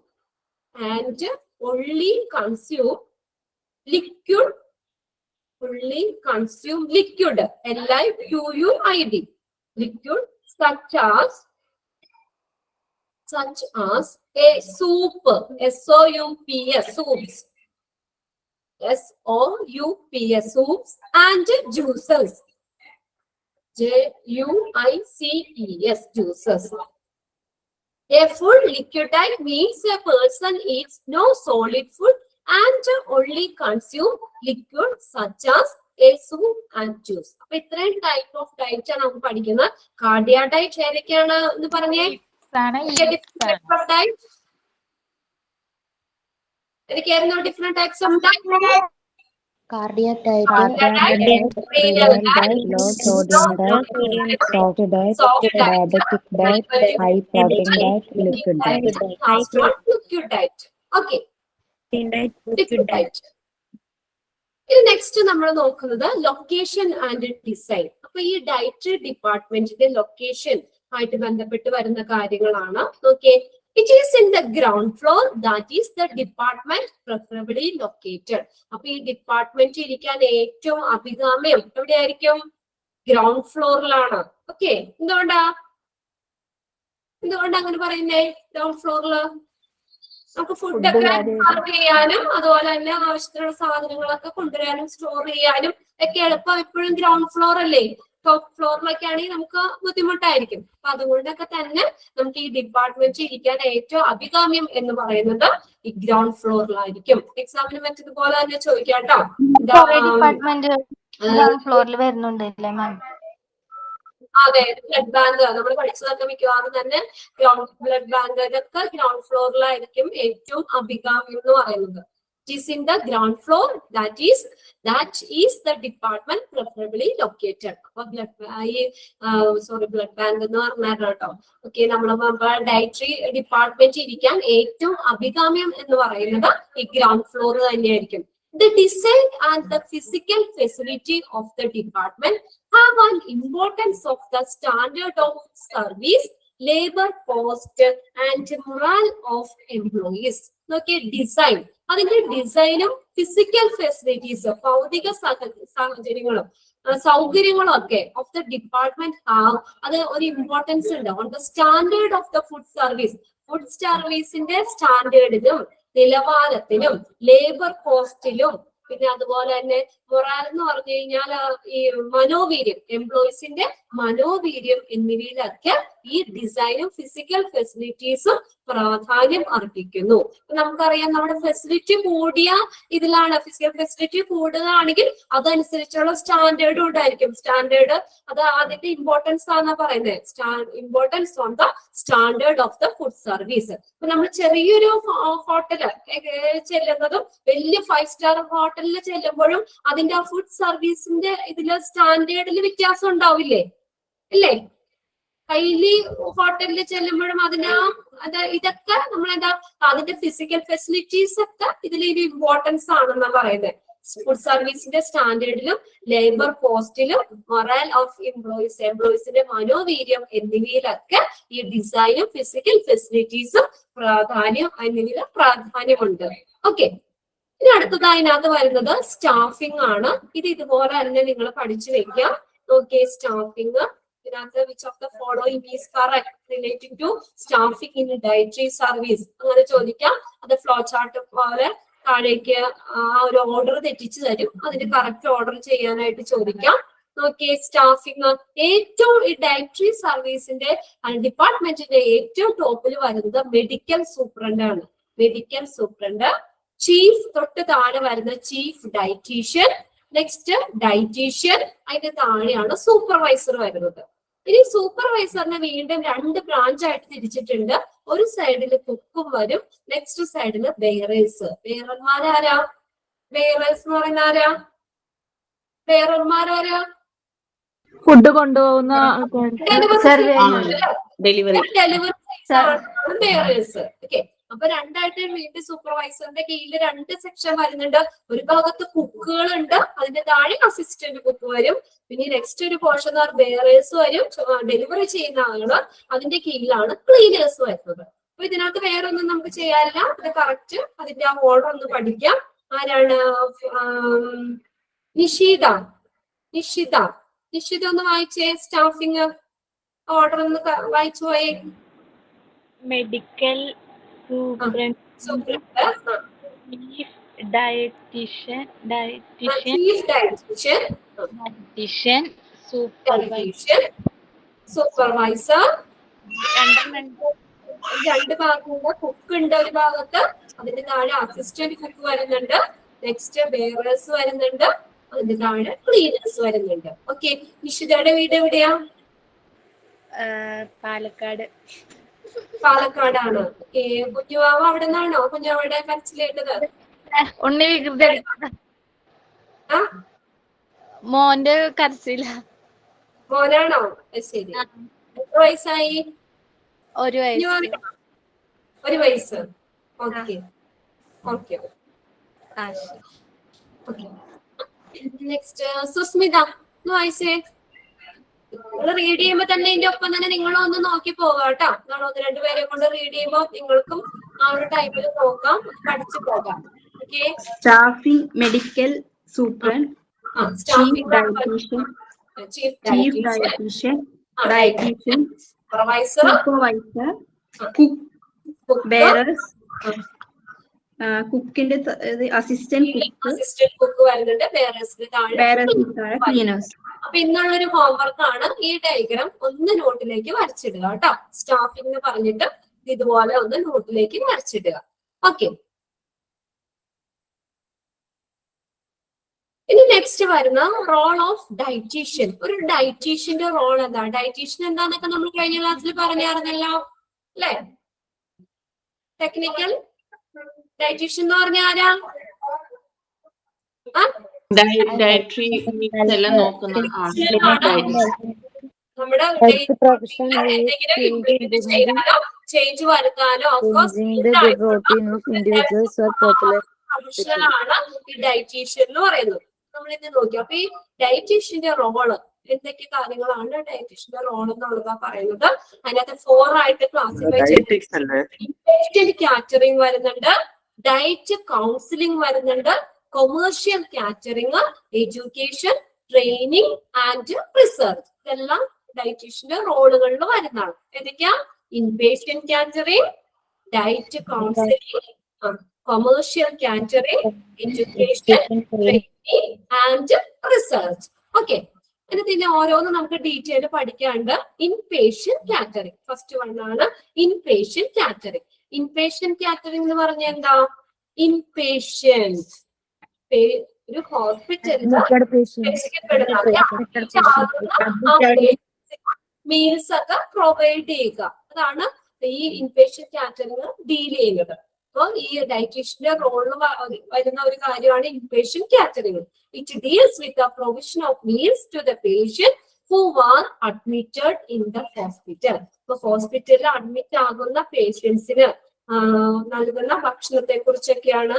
liquid. LIQUID. Liquid such as a soup. SOUPS. Soups. SOUPS. Soups and juices. JUICES. Juices. A full liquid diet means a person eats no solid food and only consume liquid such as a soup and juice. അപ്പൊ ഇത്രയും ടൈപ്പ് ഓഫ് ഡയറ്റ് ആണ് നമുക്ക് പഠിക്കുന്നത്. കാർഡിയ ഡയറ്റ് ഏതൊക്കെയാണ് എന്ന് പറഞ്ഞേ? ഏതൊക്കെയായിരുന്നു different types of diet? Cardiac diet, renal diet, low sodium diet, soft diet, diabetic diet, high protein diet, liquid diet. Liquid diet. Okay. Liquid diet. ഇനി നെക്സ്റ്റ് നമ്മൾ നോക്കുന്നത് ലൊക്കേഷൻ ആൻഡ് ഡിസൈൻ. അപ്പൊ ഈ ഡയറ്റ് ഡിപ്പാർട്ട്മെന്റിന്റെ ലൊക്കേഷൻ ആയിട്ട് ബന്ധപ്പെട്ട് വരുന്ന കാര്യങ്ങളാണ്. നോക്കിയേ, it is in the ground floor, that is the department preferably located. അപ്പൊ ഈ ഡിപ്പാർട്ട്മെന്റ് ഇരിക്കാൻ ഏറ്റവും അഭികാമ്യം എവിടെയായിരിക്കും? ഗ്രൗണ്ട് ഫ്ലോറിലാണ്. ഓക്കെ, എന്തുകൊണ്ടാ അങ്ങനെ പറയുന്നേ? ഗ്രൗണ്ട് ഫ്ലോറിൽ നമുക്ക് ഫുഡൊക്കെ സെർവ് ചെയ്യാനും അതുപോലെ തന്നെ ആവശ്യത്തിനുള്ള സാധനങ്ങളൊക്കെ കൊണ്ടുവരാനും സ്റ്റോർ ചെയ്യാനും ഒക്കെ എളുപ്പം എപ്പോഴും ഗ്രൗണ്ട് ഫ്ലോർ അല്ലേ? ടോപ്പ് ഫ്ലോറിലൊക്കെ ആണെങ്കിൽ നമുക്ക് ബുദ്ധിമുട്ടായിരിക്കും. അപ്പൊ അതുകൊണ്ടൊക്കെ തന്നെ നമുക്ക് ഈ ഡിപ്പാർട്ട്മെന്റ് ഇരിക്കാൻ ഏറ്റവും അഭികാമ്യം എന്ന് പറയുന്നത് ഈ ഗ്രൗണ്ട് ഫ്ലോറിലായിരിക്കും. എക്സാമിന് മറ്റതുപോലെ തന്നെ ചോദിക്കാം കേട്ടോ. ഡിപ്പാർട്ട്മെന്റ് ഗ്രൗണ്ട് ഫ്ലോറിൽ വരുന്നുണ്ടല്ലേ മാം? അതെ, ബ്ലഡ് ബാങ്ക് നമ്മൾ പഠിച്ചതൊക്കെ മിക്കവാറും തന്നെ ബ്ലഡ് ബാങ്ക് ഇതൊക്കെ ഗ്രൗണ്ട് ഫ്ലോറിലായിരിക്കും ഏറ്റവും അഭികാമ്യം എന്ന് പറയുന്നത്. It is in the ground floor, that is the department preferably located. അപ്പൊ ബ്ലഡ് ബാങ്ക് എന്ന് പറഞ്ഞാൽ കേട്ടോ. ഓക്കെ, നമ്മുടെ ഡയറ്ററി ഡിപ്പാർട്ട്മെന്റ് ഇരിക്കാൻ ഏറ്റവും അഭികാമ്യം എന്ന് പറയുന്നത് ഈ ഗ്രൗണ്ട് ഫ്ലോർ തന്നെയായിരിക്കും. The design and the physical facility of the department have an importance of the standard of service, labor cost and morale of employees. Okay, design. അതിന്റെ ഡിസൈനും ഫിസിക്കൽ ഫെസിലിറ്റീസ് ഭൗതിക സാഹചര്യങ്ങളും സൗകര്യങ്ങളും ഒക്കെ ഓഫ് ദ ഡിപ്പാർട്ട്മെന്റ് ഹാവ് അത് ഒരു ഇമ്പോർട്ടൻസ് ഉണ്ട് on the standard of the food service. Food സർവീസിന്റെ സ്റ്റാൻഡേർഡിലും നിലവാരത്തിലും ലേബർ കോസ്റ്റിലും പിന്നെ അതുപോലെ തന്നെ മൊറാൽ എന്ന് പറഞ്ഞു കഴിഞ്ഞാൽ ഈ മനോവീര്യം, എംപ്ലോയീസിന്റെ മനോവീര്യം എന്നിവയിലൊക്കെ ഈ ഡിസൈനും ഫിസിക്കൽ ഫെസിലിറ്റീസും പ്രാധാന്യം അർഹിക്കുന്നു. നമുക്കറിയാം നമ്മുടെ ഫെസിലിറ്റി കൂടിയ ഇതിലാണ്, ഫിസിക്കൽ ഫെസിലിറ്റി കൂടുതലാണെങ്കിൽ അതനുസരിച്ചുള്ള സ്റ്റാൻഡേർഡും ഉണ്ടായിരിക്കും. സ്റ്റാൻഡേർഡ് അത് അതിന്റെ ഇമ്പോർട്ടൻസ് ആണെന്നാ പറയുന്നത്. Importance on the standard of the food service. ഇപ്പൊ നമ്മൾ ചെറിയൊരു ഹോട്ടല് ചെല്ലുന്നതും വലിയ 5 സ്റ്റാർ ഹോട്ടലിൽ ചെല്ലുമ്പോഴും അതിന്റെ ഫുഡ് സർവീസിന്റെ ഇതില് സ്റ്റാൻഡേർഡിൽ വ്യത്യാസം ഉണ്ടാവില്ലേ? ഇല്ലേ? ഹൈലി ഹോട്ടലിൽ ചെല്ലുമ്പോഴും ഇതൊക്കെ നമ്മളെന്താ അതിന്റെ ഫിസിക്കൽ ഫെസിലിറ്റീസ് ഒക്കെ ഇതിലൊരു ഇമ്പോർട്ടൻസ് ആണെന്നാ പറയുന്നത്. ഫുഡ് സർവീസിന്റെ സ്റ്റാൻഡേർഡിലും ലേബർ കോസ്റ്റിലും മൊറാൽ ഓഫ് എംപ്ലോയീസിന്റെ മനോവീര്യം എന്നിവയിലൊക്കെ ഈ ഡിസൈനും ഫിസിക്കൽ ഫെസിലിറ്റീസും പ്രാധാന്യമുണ്ട്. ഓക്കെ, ഇനി അടുത്തതായി അതിനകത്ത് വരുന്നത് സ്റ്റാഫിംഗ് ആണ്. ഇത് ഇതുപോലെ തന്നെ നിങ്ങൾ പഠിച്ചു വെക്കാം. ഓക്കെ, സ്റ്റാഫിംഗ് ഇതിനകത്ത് which of the following is correct relating to staffing in dietary service അങ്ങനെ ചോദിക്കാം. അത് ഫ്ലോ ചാർട്ട് പോലെ താഴേക്ക് ആ ഒരു ഓർഡർ തെറ്റിച്ചു തരും. അതിന് കറക്റ്റ് ഓർഡർ ചെയ്യാനായിട്ട് ചോദിക്കാം. ഓക്കെ, സ്റ്റാഫിംഗ് ഏറ്റവും ഈ ഡയറ്ററി സർവീസിന്റെ ഡിപ്പാർട്ട്മെന്റിന്റെ ഏറ്റവും ടോപ്പിൽ വരുന്നത് മെഡിക്കൽ സൂപ്രണ്ട് ആണ്. മെഡിക്കൽ സൂപ്രണ്ട്, ചീഫ് തൊട്ട് താഴെ വരുന്ന ചീഫ് ഡയറ്റീഷ്യൻ, നെക്സ്റ്റ് ഡയറ്റീഷ്യൻ, അതിന്റെ താഴെയാണ് സൂപ്പർവൈസർ വരുന്നത്. ഇനി സൂപ്പർവൈസറിനെ വീണ്ടും 2 ബ്രാഞ്ച് ആയിട്ട് തിരിച്ചിട്ടുണ്ട്. ഒരു സൈഡിൽ കുക്കും വരും, നെക്സ്റ്റ് സൈഡിൽ ബെയറേഴ്സ്. ബെയറന്മാരാരാ? ബെയറേഴ്സ് എന്ന് പറയുന്ന ആരാ? ബെയറന്മാരാരാ? ഫുഡ് കൊണ്ടുപോകുന്ന ഡെലിവറി ബെയറേഴ്സ്. ഓക്കെ, അപ്പൊ രണ്ടായിട്ട് വീണ്ടും സൂപ്പർവൈസറിന്റെ കീഴിൽ 2 സെക്ഷൻ വരുന്നുണ്ട്. ഒരു ഭാഗത്ത് കുക്കുകളുണ്ട്, അതിന്റെ താഴെ അസിസ്റ്റന്റ് കുക്ക് വരും. പിന്നെ നെക്സ്റ്റ് ഒരു പോർഷൻ ബെയറേഴ്സ് വരും, ഡെലിവറി ചെയ്യുന്ന ആളുകൾ. അതിന്റെ കീഴിലാണ് ക്ലീനേഴ്സ് വരുന്നത്. അപ്പൊ ഇതിനകത്ത് വേറെ ഒന്നും നമുക്ക് ചെയ്യാനില്ല. അത് കറക്റ്റ് അതിന്റെ ആ ഓർഡർ ഒന്ന് പഠിക്കാം. ആരാണ്? നിഷിത. നിഷിത നിഷിത ഒന്ന് വായിച്ചേ. സ്റ്റാഫിംഗ് ഓർഡർ ഒന്ന് വായിച്ചു പോയേ. Medical superintendent, chief dietician, supervisor. 2 ഭാഗമുണ്ട്. കുക്ക് ഉണ്ട് ഒരു ഭാഗത്ത്, അതിന്റെ താഴെ അസിസ്റ്റന്റ് കുക്ക് വരുന്നുണ്ട്, നെക്സ്റ്റ് ബെയറേഴ്സ് വരുന്നുണ്ട്, അതിന്റെ താഴെ ക്ലീനേഴ്സ് വരുന്നുണ്ട്. ഓക്കെ, നിഷിതയുടെ വീട് എവിടെയാ? പാലക്കാട്. പാലക്കാടാണ്. കുഞ്ഞുവാവ അവിടെ നിന്നാണോ കുഞ്ഞുവാവയുടെ കരച്ചിലേട്ടത്? ഉണ്ണി വികൃതി മോന്റെ കരച്ചില. മോനാണോ? ശരി. എത്ര വയസ്സായി? 1 വയസ്സ്. 1 വയസ്സ്. Okay okay okay. Next Susmita ഒന്ന് വായിച്ചേ. നിങ്ങൾ റീഡ് ചെയ്യുമ്പോ തന്നെ ഇതിന്റെ ഒപ്പം തന്നെ നിങ്ങളും ഒന്ന് നോക്കി പോകാം കേട്ടോ. നിങ്ങൾ 1-2 പേരെ കൊണ്ട് റീഡ് ചെയ്യുമ്പോ നിങ്ങൾക്കും ആ ഒരു ടൈമിൽ നോക്കാം, പഠിച്ചു പോകാം. Okay, staffing, medical superintendent, chief dietitian, dietitian, supervisor, cook, bearers, കുക്കിന്റെ അസിസ്റ്റന്റ് കുക്ക് വരുന്നുണ്ട്, ബെയറേഴ്സിന്റെ താഴെ ക്ലീനേഴ്സ്. അപ്പൊ ഇന്നുള്ളൊരു ഹോംവർക്ക് ആണ് ഈ ഡയഗ്രാം ഒന്ന് നോട്ടിലേക്ക് വരച്ചിടുക കേട്ടോ. സ്റ്റാഫിംഗ് പറഞ്ഞിട്ട് ഇതുപോലെ ഒന്ന് നോട്ടിലേക്ക് വരച്ചിടുക. ഓക്കെ, ഇനി നെക്സ്റ്റ് വരുന്ന റോൾ ഓഫ് ഡയറ്റീഷ്യൻ. ഒരു ഡയറ്റീഷ്യന്റെ റോൾ എന്താ? ഡയറ്റീഷ്യൻ എന്താന്നൊക്കെ നമ്മൾ കഴിഞ്ഞ ക്ലാസ്സിൽ പറഞ്ഞായിരുന്നല്ലോ അല്ലെ? ടെക്നിക്കൽ ഡയറ്റീഷ്യൻ എന്ന് പറഞ്ഞ ആരാ? ഡയറ്ററി എല്ലാം നോക്കുന്ന നമ്മുടെ എന്തെങ്കിലും ഇംപ്ലിമെന്റ് ചെയ്യാനോ ചേഞ്ച് വരുത്താനോ പ്രൊഫഷണലാണ് ഈ ഡയറ്റീഷ്യൻ എന്ന് പറയുന്നത്. നമ്മൾ ഇന്ന് നോക്കി. അപ്പൊ ഈ ഡയറ്റീഷ്യന്റെ റോള് എന്തൊക്കെ കാര്യങ്ങളാണ് ഡയറ്റീഷ്യന്റെ റോൾ എന്നുള്ളതാ പറയുന്നത്. അതിനകത്ത് 4 ആയിട്ട് ക്ലാസിഫൈ ചെയ്തിട്ടുണ്ട്. കാറ്ററിംഗ് വരുന്നുണ്ട്, ഡയറ്റ് കൗൺസിലിംഗ് വരുന്നുണ്ട്, commercial catering, education, training and research. ഇതെല്ലാം ഡയറ്റീഷ്യന്റെ റോളുകളിൽ വരുന്നതാണ്. ഏതൊക്കെയാ? Inpatient catering, diet counselling, commercial catering, education, training and research. Okay, എന്നിട്ട് ഇനി ഓരോന്ന് നമുക്ക് ഡീറ്റെയിൽ പഠിക്കാണ്ട്. ഇൻപേഷ്യന്റ് കാറ്ററിംഗ് ഫസ്റ്റ് വൺ ആണ്. Inpatient catering. ഇൻപേഷ്യന്റ് കാറ്ററിംഗ് എന്ന് പറഞ്ഞാൽ എന്താ? ഇൻപേഷ്യന്റ് ഒരു ഹോസ്പിറ്റലിൽ മീൽസ് ഒക്കെ പ്രൊവൈഡ് ചെയ്യുക. അതാണ് ഈ ഇൻപേഷ്യന്റ് കാറ്ററിംഗ് ഡീൽ ചെയ്യുന്നത്. അപ്പൊ ഈ ഡയറ്റീഷ്യന്റെ റോളിൽ വരുന്ന ഒരു കാര്യമാണ് inpatient catering. It deals with the provision of meals to the patient who are admitted in the hospital. അപ്പൊ ഹോസ്പിറ്റലിൽ അഡ്മിറ്റ് ആകുന്ന പേഷ്യൻസിന് നൽകുന്ന ഭക്ഷണത്തെ കുറിച്ചൊക്കെയാണ്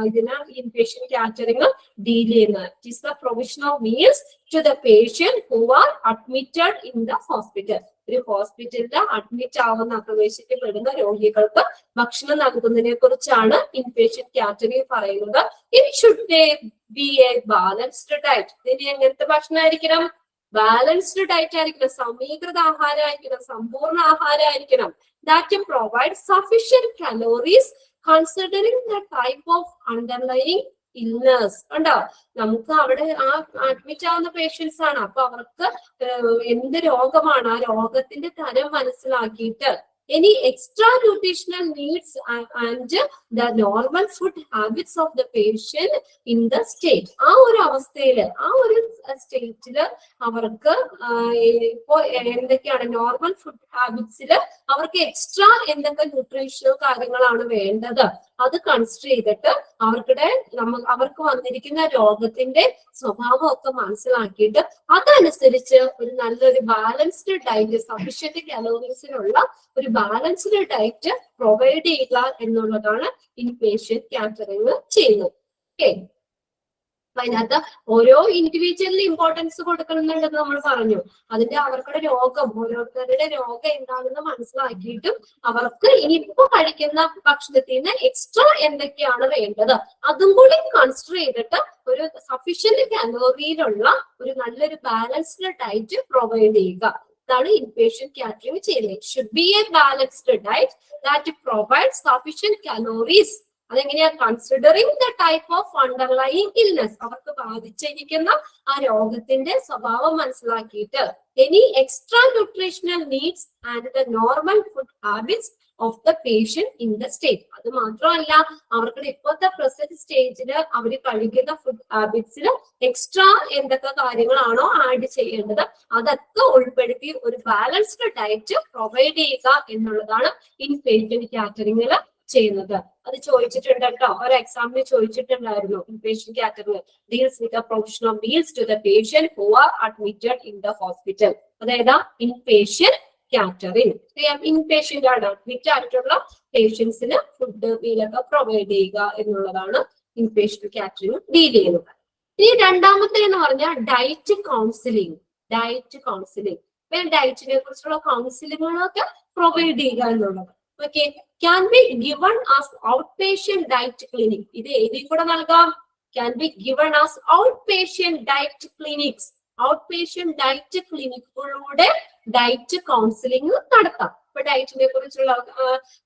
ഇതിന് ഇൻപേഷ്യന്റ് കാറ്ററിംഗ് ഡീൽ ചെയ്യുന്നത്. It is the provision of meals to the patient who are admitted in the hospital. ഒരു ഹോസ്പിറ്റലിൽ അഡ്മിറ്റ് ആവുന്ന പ്രവേശിക്കപ്പെടുന്ന രോഗികൾക്ക് ഭക്ഷണം നൽകുന്നതിനെ കുറിച്ചാണ് ഇൻപേഷ്യന്റ് കാറ്ററിംഗ് പറയുന്നത്. It should be a balanced diet. ഇതിന് എങ്ങനത്തെ ഭക്ഷണം ആയിരിക്കണം? ബാലൻസ്ഡ് ഡയറ്റ് ആയിരിക്കണം, സമീകൃത ആഹാരമായിരിക്കണം, സമ്പൂർണ്ണ ആഹാരമായിരിക്കണം. That provides sufficient calories considering the type of underlying illness. ഉണ്ടോ? നമുക്ക് അവിടെ അഡ്മിറ്റ് ആവുന്ന പേഷ്യൻസ് ആണ്. അപ്പൊ അവർക്ക് എന്ത് രോഗമാണ്, ആ രോഗത്തിന്റെ തരം മനസ്സിലാക്കിയിട്ട് any extra nutritional needs and the normal food habits of the patient in the state. ആ ഒരു അവസ്ഥയില്, ആ ഒരു സ്റ്റേറ്റില് അവർക്ക് ഇപ്പോ എന്തൊക്കെയാണ് നോർമൽ ഫുഡ് ഹാബിറ്റ്സില് അവർക്ക് എക്സ്ട്രാ എന്തൊക്കെ ന്യൂട്രീഷണൽ കാര്യങ്ങളാണ് വേണ്ടത് അത് കൺസിഡർ ചെയ്തിട്ട് അവർക്ക് വന്നിരിക്കുന്ന രോഗത്തിന്റെ സ്വഭാവം ഒക്കെ മനസ്സിലാക്കിയിട്ട് അതനുസരിച്ച് ഒരു നല്ലൊരു ബാലൻസ്ഡ് ഡയറ്റ്, സഫീഷ്യന്റ് കലോറീസിലുള്ള ഒരു ബാലൻസ്ഡ് ഡയറ്റ് പ്രൊവൈഡ് ചെയ്യുക എന്നുള്ളതാണ് ഇൻപേഷ്യന്റ് കാറ്ററിംഗ് ചെയ്യുന്നത്. ഓക്കെ, അപ്പൊ അതിനകത്ത് ഓരോ ഇൻഡിവിജ്വലിന് ഇമ്പോർട്ടൻസ് കൊടുക്കുന്നുണ്ടെന്ന് നമ്മൾ പറഞ്ഞു. അതിന്റെ അവർക്കുടെ രോഗം, ഓരോരുത്തരുടെ രോഗം എന്താണെന്ന് മനസ്സിലാക്കിയിട്ടും അവർക്ക് ഇനിയിപ്പോ കഴിക്കുന്ന ഭക്ഷണത്തിൽ നിന്ന് എക്സ്ട്രാ എന്തൊക്കെയാണ് വേണ്ടത് അതും കൂടി കൺസിഡർ ചെയ്തിട്ട് ഒരു സഫീഷ്യന്റ് കലോറിയിലുള്ള ഒരു നല്ലൊരു ബാലൻസ്ഡ് ഡയറ്റ് പ്രൊവൈഡ് ചെയ്യുക. ഇതാണ് ഇൻപേഷ്യന്റ് കാറ്ററിംഗ് ചെയ്യുന്നത്. It should be a balanced diet that provide sufficient calories. അതെങ്ങനെയാ? Considering the type of underlying illness, അവർക്ക് ബാധിച്ചിരിക്കുന്ന ആ രോഗത്തിന്റെ സ്വഭാവം മനസ്സിലാക്കിയിട്ട് any extra nutritional needs and the normal food habits of the patient in the state. അത് മാത്രമല്ല, അവർക്ക് ഇപ്പോഴത്തെ പ്രസന്റ് സ്റ്റേജില് അവർ കഴിക്കുന്ന ഫുഡ് ഹാബിറ്റ്സിൽ എക്സ്ട്രാ എന്തൊക്കെ കാര്യങ്ങളാണോ ആഡ് ചെയ്യേണ്ടത് അതൊക്കെ ഉൾപ്പെടുത്തി ഒരു ബാലൻസ്ഡ് ഡയറ്റ് പ്രൊവൈഡ് ചെയ്യുക എന്നുള്ളതാണ് ഇൻപേഷ്യന്റ് കാറ്ററിംഗിൽ ചെയ്യുന്നത്. അത് ചോദിച്ചിട്ടുണ്ട് കേട്ടോ, ഒരു എക്സാമിന് ചോദിച്ചിട്ടുണ്ടായിരുന്നു. Inpatient catering deals with the provision of meals to the patient who are admitted in the hospital. അതായത് ഇൻപേഷ്യന്റ് കാറ്ററിംഗ്. ഇൻപേഷ്യന്റ് ആണ്, അഡ്മിറ്റ് ആയിട്ടുള്ള പേഷ്യൻസിന് ഫുഡ് മീലൊക്കെ പ്രൊവൈഡ് ചെയ്യുക എന്നുള്ളതാണ് ഇൻപേഷ്യന്റ് കാറ്ററിംഗ് ഡീൽ ചെയ്യുന്നത്. ഇനി രണ്ടാമത്തെ എന്ന് പറഞ്ഞാൽ ഡയറ്റ് കൗൺസിലിംഗ്. ഡയറ്റ് കൗൺസിലിംഗ്, ഡയറ്റിനെ കുറിച്ചുള്ള കൗൺസിലിങ്ങുകളൊക്കെ പ്രൊവൈഡ് ചെയ്യുക എന്നുള്ളത്. Okay, can be given as out patient diet clinic. ഇത് ഏതിൽ കൂടെ നൽകാം? Can be given as out patient diet clinics. Out patient diet ക്ലിനിക്കുകളിലൂടെ ഡയറ്റ് കൗൺസിലിംഗ് നടത്താം. ഇപ്പൊ ഡയറ്റിനെ കുറിച്ചുള്ള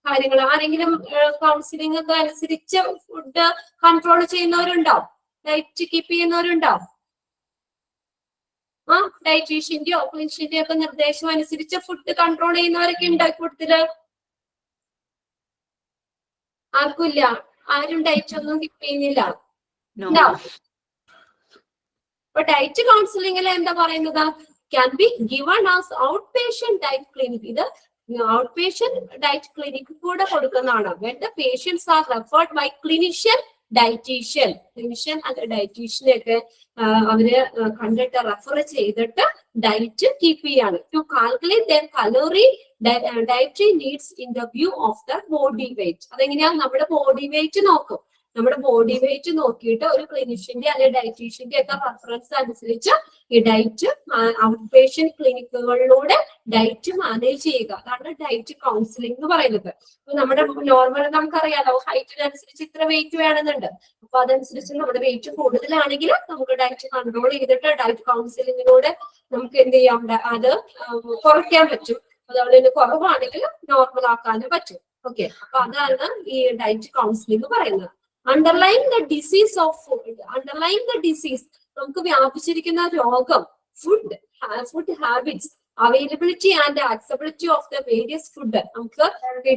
കാര്യങ്ങൾ ആരെങ്കിലും കൗൺസിലിംഗ് ഒക്കെ അനുസരിച്ച് ഫുഡ് കൺട്രോൾ ചെയ്യുന്നവരുണ്ടോ? ഡയറ്റ് കീപ്പ് ചെയ്യുന്നവരുണ്ടോ? ഡയറ്റീഷ്യന്റെയോ ക്ലിനിഷ്യന്റെയോ ഒക്കെ നിർദ്ദേശം അനുസരിച്ച് ഫുഡ് കൺട്രോൾ ചെയ്യുന്നവരൊക്കെ ഉണ്ടോ കൂട്ടത്തില്? ആർക്കില്ല, ആരും ഡയറ്റ് ഒന്നും കീപ്പ് ചെയ്യുന്നില്ല. ഇപ്പൊ ഡയറ്റ് കൗൺസിലിംഗിൽ എന്താ പറയുന്നത്? Can be given as out patient diet clinic. ഇത് ഔട്ട് പേഷ്യന്റ് ഡയറ്റ് ക്ലിനിക് കൂടെ കൊടുക്കുന്നതാണ്. When the patients are referred by clinician dietician. Clinician അത് ഡയറ്റീഷ്യനെ ഒക്കെ അവര് കണ്ടിട്ട് റെഫർ ചെയ്തിട്ട് ഡയറ്റ് കീപ്പ് ചെയ്യാണ്. To calculate their calorie dietary needs in the view of the body weight. അതെങ്ങനെയാ? നമ്മുടെ ബോഡി വെയിറ്റ് നോക്കും. നമ്മുടെ ബോഡി വെയിറ്റ് നോക്കിയിട്ട് ഒരു ക്ലിനിഷ്യന്റെ അല്ലെങ്കിൽ ഡയറ്റീഷ്യന്റെ ഒക്കെ റെഫറൻസ് അനുസരിച്ച് ഈ ഡയറ്റ് ഔട്ട് പേഷ്യന്റ് ക്ലിനിക്കുകളിലൂടെ ഡയറ്റ് മാനേജ് ചെയ്യുക. അതാണ് ഡയറ്റ് കൗൺസിലിംഗ് എന്ന് പറയുന്നത്. അപ്പൊ നമ്മുടെ നോർമൽ നമുക്കറിയാലോ, ഹൈറ്റിനനുസരിച്ച് ഇത്ര വെയിറ്റ് വേണമെന്നുണ്ട്. അപ്പൊ അതനുസരിച്ച് നമ്മുടെ വെയിറ്റ് കൂടുതലാണെങ്കിൽ നമുക്ക് ഡയറ്റ് കൺട്രോൾ ചെയ്തിട്ട് ഡയറ്റ് കൗൺസിലിങ്ങിലൂടെ നമുക്ക് എന്ത് ചെയ്യാം? അത് കുറയ്ക്കാൻ പറ്റും. അതുപോലെ തന്നെ കുറവാണെങ്കിൽ നോർമൽ ആക്കാനും പറ്റും. ഓക്കെ, അപ്പൊ അതാണ് ഈ ഡയറ്റ് കൗൺസിലിംഗ് പറയുന്നത്. Underlying the disease of food. Underlying the disease, നമുക്ക് വ്യാപിച്ചിരിക്കുന്ന രോഗം, food habits, availability and accessibility of the various food. നമുക്ക്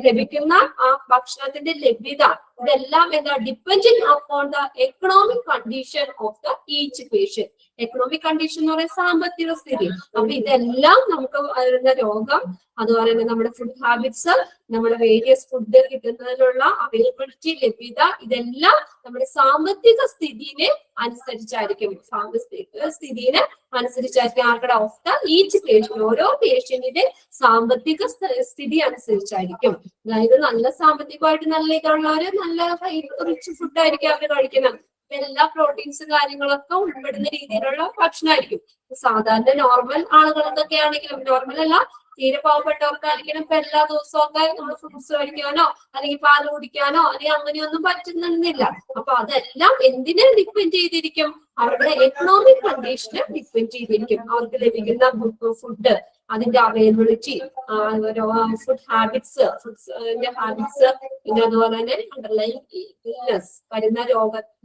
ലഭിക്കുന്ന ആ ഭക്ഷണത്തിന്റെ ലഭ്യത, ഇതെല്ലാം എന്താ depending upon the economic condition of the each patient. Economic condition എന്ന് പറയുന്നത് സാമ്പത്തിക സ്ഥിതി. അപ്പൊ ഇതെല്ലാം നമുക്ക് വരുന്ന രോഗം, അതുപോലെ തന്നെ നമ്മുടെ ഫുഡ് ഹാബിറ്റ്സ്, നമ്മുടെ വേരിയസ് ഫുഡ് കിട്ടുന്നതിനുള്ള അവൈലബിലിറ്റി, ലഭ്യത, ഇതെല്ലാം നമ്മുടെ സാമ്പത്തിക സ്ഥിതിനെ അനുസരിച്ചായിരിക്കും. സാമ്പത്തിക സ്ഥിതിനെ അനുസരിച്ചായിരിക്കും ആർക്കടെ ഓഫ് ദ ഈച്ച് പേഷ്യന്റ്, ഓരോ പേഷ്യന്റിന്റെ സാമ്പത്തിക സ്ഥിതി അനുസരിച്ചായിരിക്കും. അതായത് നല്ല സാമ്പത്തികമായിട്ട് നല്ല ഇതുള്ളവര് നല്ല റിച്ച് ഫുഡ് ആയിരിക്കും അവർ കഴിക്കുന്നത്. എല്ലാ പ്രോട്ടീൻസ് കാര്യങ്ങളൊക്കെ ഉൾപ്പെടുന്ന രീതിയിലുള്ള ഭക്ഷണമായിരിക്കും. സാധാരണ നോർമൽ ആളുകളൊക്കെ ആണെങ്കിലും, നോർമൽ അല്ല തീരെ പാവപ്പെട്ടവർക്കായിരിക്കണം ഇപ്പൊ എല്ലാ ദിവസവും ഒക്കെ നമ്മൾ ഫ്രൂട്ട്സ് കഴിക്കാനോ അല്ലെങ്കിൽ പാല് കുടിക്കാനോ അല്ലെങ്കിൽ അങ്ങനെയൊന്നും പറ്റുന്നില്ല. അപ്പൊ അതെല്ലാം എന്തിനെ ഡിപ്പെൻഡ് ചെയ്തിരിക്കും? അവരുടെ എക്കണോമിക് കണ്ടീഷനെ ഡിപ്പെൻഡ് ചെയ്തിരിക്കും. അവർക്ക് ലഭിക്കുന്ന ഫുഡ്, അതിന്റെ അവൈലബിലിറ്റി, ഫുഡ് ഹാബിറ്റ്സ്, ഫുഡ്സിന്റെ ഹാബിറ്റ്സ്, പിന്നെ അതുപോലെ തന്നെ അണ്ടർലൈൻ ഇൽനെസ്, വരുന്ന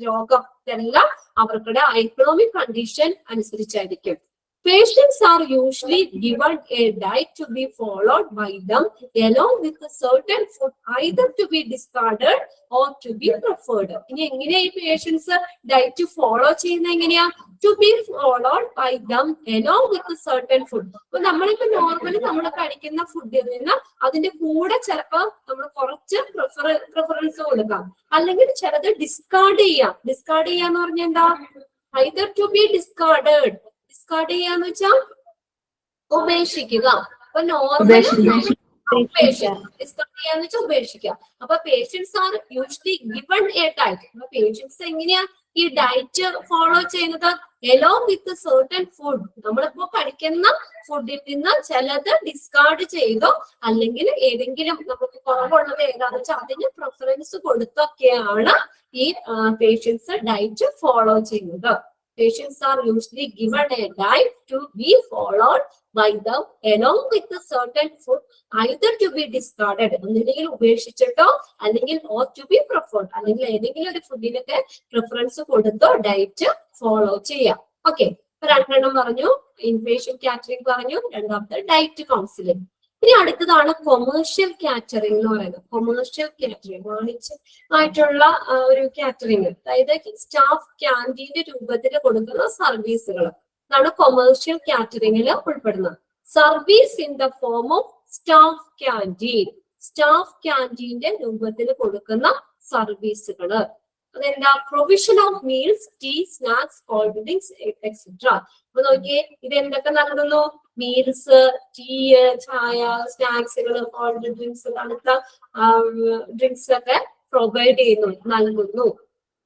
രോഗം ഇതെല്ലാം അവരുടെ എക്കണോമിക് കണ്ടീഷൻ അനുസരിച്ചായിരിക്കും. Patients are usually given a diet to be followed by them along with a certain food either to be discarded or to be preferred. ഇനി എങ്ങനെയാ ഈ പേഷ്യൻസ് ഡയറ്റ് ഫോളോ ചെയ്യുന്നത്? എങ്ങനെയാ? To be followed by them along with a certain food. അപ്പൊ നമ്മളിപ്പോ നോർമലി നമ്മൾ കഴിക്കുന്ന ഫുഡിൽ നിന്ന് അതിന്റെ കൂടെ ചിലപ്പോ നമ്മൾ കുറച്ച് പ്രിഫറൻസ് കൊടുക്കാം, അല്ലെങ്കിൽ ചിലത് ഡിസ്കാർഡ് ചെയ്യാം. ഡിസ്കാർഡ് ചെയ്യാന്ന് പറഞ്ഞാൽ എന്താ? either to be discarded. Discard ചെയ്യാന്ന് വെച്ചാൽ ഉപേക്ഷിക്കുക. അപ്പൊ നോർമൽ ഡിസ്കാർഡ് ചെയ്യാന്ന് വെച്ചാൽ ഉപേക്ഷിക്കുക. അപ്പൊ patients are usually given a diet. അപ്പൊ പേഷ്യൻസ് എങ്ങനെയാ ഈ ഡയറ്റ് ഫോളോ ചെയ്യുന്നത്? along with a certain food. നമ്മളിപ്പോ കഴിക്കുന്ന ഫുഡിൽ നിന്ന് ചിലത് ഡിസ്കാർഡ് ചെയ്തോ അല്ലെങ്കിൽ ഏതെങ്കിലും നമുക്ക് കുറവുള്ളത് ഏതാണെന്ന് വെച്ചാൽ അതിന് പ്രിഫറൻസ് കൊടുത്തൊക്കെയാണ് ഈ പേഷ്യൻസ് ഡയറ്റ് ഫോളോ ചെയ്യുന്നത്. Patients are usually given a diet to be followed by them along with a certain food either to be discarded, ഒന്നുകിൽ ഉപേക്ഷിച്ചിട്ടോ അല്ലെങ്കിൽ or to be preferred, അല്ലെങ്കിൽ ഏതെങ്കിലും ഒരു ഫുഡിനൊക്കെ പ്രിഫറൻസ് കൊടുത്തോ ഡയറ്റ് ഫോളോ ചെയ്യാം. ഓക്കെ, രണ്ടെണ്ണം പറഞ്ഞു, ഇൻപേഷ്യന്റ് കാറ്ററിംഗ് പറഞ്ഞു, രണ്ടാമത്തെ ഡയറ്റ് കൗൺസിലിംഗ്. ഇനി അടുത്തതാണ് കൊമേഴ്ഷ്യൽ കാറ്ററിംഗ് എന്ന് പറയുന്നത്. കൊമേഴ്ഷ്യൽ കാറ്ററിംഗ് വാണിജ്യമായിട്ടുള്ള ഒരു കാറ്ററിംഗ്, അതായത് സ്റ്റാഫ് ക്യാൻറ്റീന്റെ രൂപത്തിൽ കൊടുക്കുന്ന സർവീസുകൾ, അതാണ് കൊമേഴ്ഷ്യൽ കാറ്ററിംഗിൽ ഉൾപ്പെടുന്നത്. Service in the form of staff canteen, staff ക്യാൻറ്റീന്റെ രൂപത്തിൽ കൊടുക്കുന്ന സർവീസുകള്. അതെന്താ? Provision of meals, tea, snacks, cold drinks etcetera. അപ്പൊ നോക്കിയേ, ഇത് എന്തൊക്കെ നൽകുന്നു? മീൽസ്, ടീ, ചായ, സ്നാക്സുകൾ, കോൾഡ് ഡ്രിങ്ക്സ്, തണുത്ത ഡ്രിങ്ക്സ് ഒക്കെ പ്രൊവൈഡ് ചെയ്യുന്നു, നൽകുന്നു.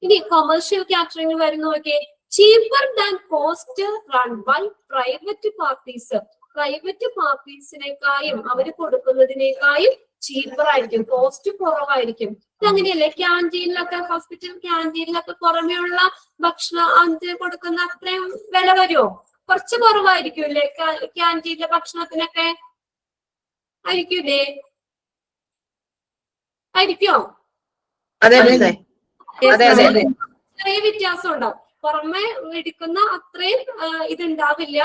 ഇനി കൊമേഴ്ഷ്യൽ കാറ്ററിംഗ് വരുന്നു. നോക്കിയേ, cheaper than cost run by private parties. Private പാർട്ടീസിനേക്കായും അവര് കൊടുക്കുന്നതിനേക്കായും ചീപ്പർ ആയിരിക്കും, കോസ്റ്റ് കുറവായിരിക്കും. ഇതങ്ങനെയല്ലേ ക്യാൻറ്റീനിലൊക്കെ, ഹോസ്പിറ്റൽ ക്യാൻറ്റീനിലൊക്കെ പുറമെയുള്ള ഭക്ഷണം കൊടുക്കുന്ന അത്രയും വില വരുമോ? കുറച്ച് കുറവായിരിക്കും അല്ലേ ക്യാൻറ്റീനിലെ ഭക്ഷണത്തിനൊക്കെ? ആയിരിക്കൂലേ? ആയിരിക്കോ? ചെറിയ വ്യത്യാസം ഉണ്ടാവും. പുറമെ എടുക്കുന്ന അത്രയും ഇതുണ്ടാവില്ല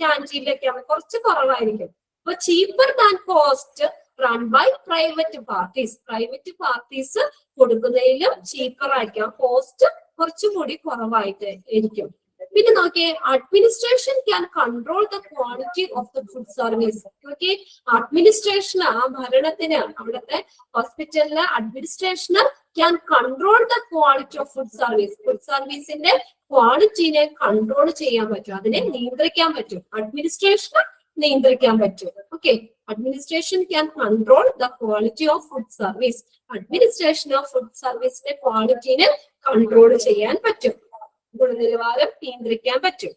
ക്യാൻറ്റീനിലൊക്കെ, കുറച്ച് കുറവായിരിക്കും. അപ്പൊ cheaper than cost run by private parties. Private parties കൊടുക്കുന്നതിലും ചീപ്പർ ആയിരിക്കും, കോസ്റ്റ് കുറച്ചുകൂടി കുറവായിട്ട് ഇരിക്കും. പിന്നെ നോക്കിയേ, administration can control the quality of the food service. നോക്കിയേ, അഡ്മിനിസ്ട്രേഷന്, ആ ഭരണത്തിന്, അവിടുത്തെ ഹോസ്പിറ്റലിലെ അഡ്മിനിസ്ട്രേഷന് can control the quality of food service. Food സർവീസിന്റെ ക്വാളിറ്റിനെ കൺട്രോൾ ചെയ്യാൻ പറ്റും, അതിനെ നിയന്ത്രിക്കാൻ പറ്റും. അഡ്മിനിസ്ട്രേഷന് നിയന്ത്രിക്കാൻ പറ്റും. Okay, administration can control the quality of food service. Administration of food സർവീസിന്റെ ക്വാളിറ്റിനെ കൺട്രോൾ ചെയ്യാൻ പറ്റും, ഗുണനിലവാരം നിയന്ത്രിക്കാൻ പറ്റും.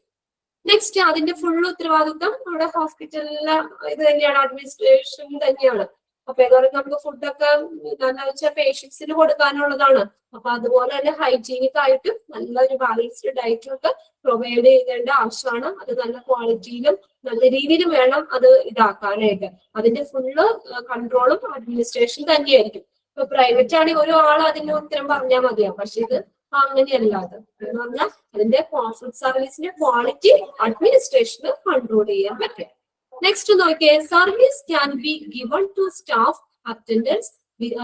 നെക്സ്റ്റ്, അതിന്റെ ഫുൾ ഉത്തരവാദിത്വം നമ്മുടെ ഹോസ്പിറ്റലിലെ ഇത് തന്നെയാണ്, അഡ്മിനിസ്ട്രേഷൻ തന്നെയാണ്. അപ്പൊ ഏതായാലും നമുക്ക് ഫുഡൊക്കെ എന്താ വെച്ചാൽ പേഷ്യൻസിന് കൊടുക്കാനുള്ളതാണ്. അപ്പൊ അതുപോലെ തന്നെ ഹൈജീനിക് ആയിട്ട് നല്ലൊരു ബാലൻസ്ഡ് ഡയറ്റും ഒക്കെ പ്രൊവൈഡ് ചെയ്യേണ്ട ആവശ്യമാണ്. അത് നല്ല ക്വാളിറ്റിയിലും നല്ല രീതിയിലും വേണം അത് ഇതാക്കാനായിട്ട്. അതിന്റെ ഫുള്ള് കൺട്രോളും അഡ്മിനിസ്ട്രേഷൻ തന്നെയായിരിക്കും. ഇപ്പൊ പ്രൈവറ്റ് ആണെങ്കിൽ ഒരു ആൾ അതിന്റെ ഉത്തരം പറഞ്ഞാൽ മതിയാവും, പക്ഷെ ഇത് അങ്ങനെയല്ല. അത് എന്ന് പറഞ്ഞാൽ അതിന്റെ ഫുഡ് സർവീസിന്റെ ക്വാളിറ്റി അഡ്മിനിസ്ട്രേഷന് കൺട്രോൾ ചെയ്യാൻ പറ്റും. നെക്സ്റ്റ് നോക്കിയേ, service can be given to staff, attendants,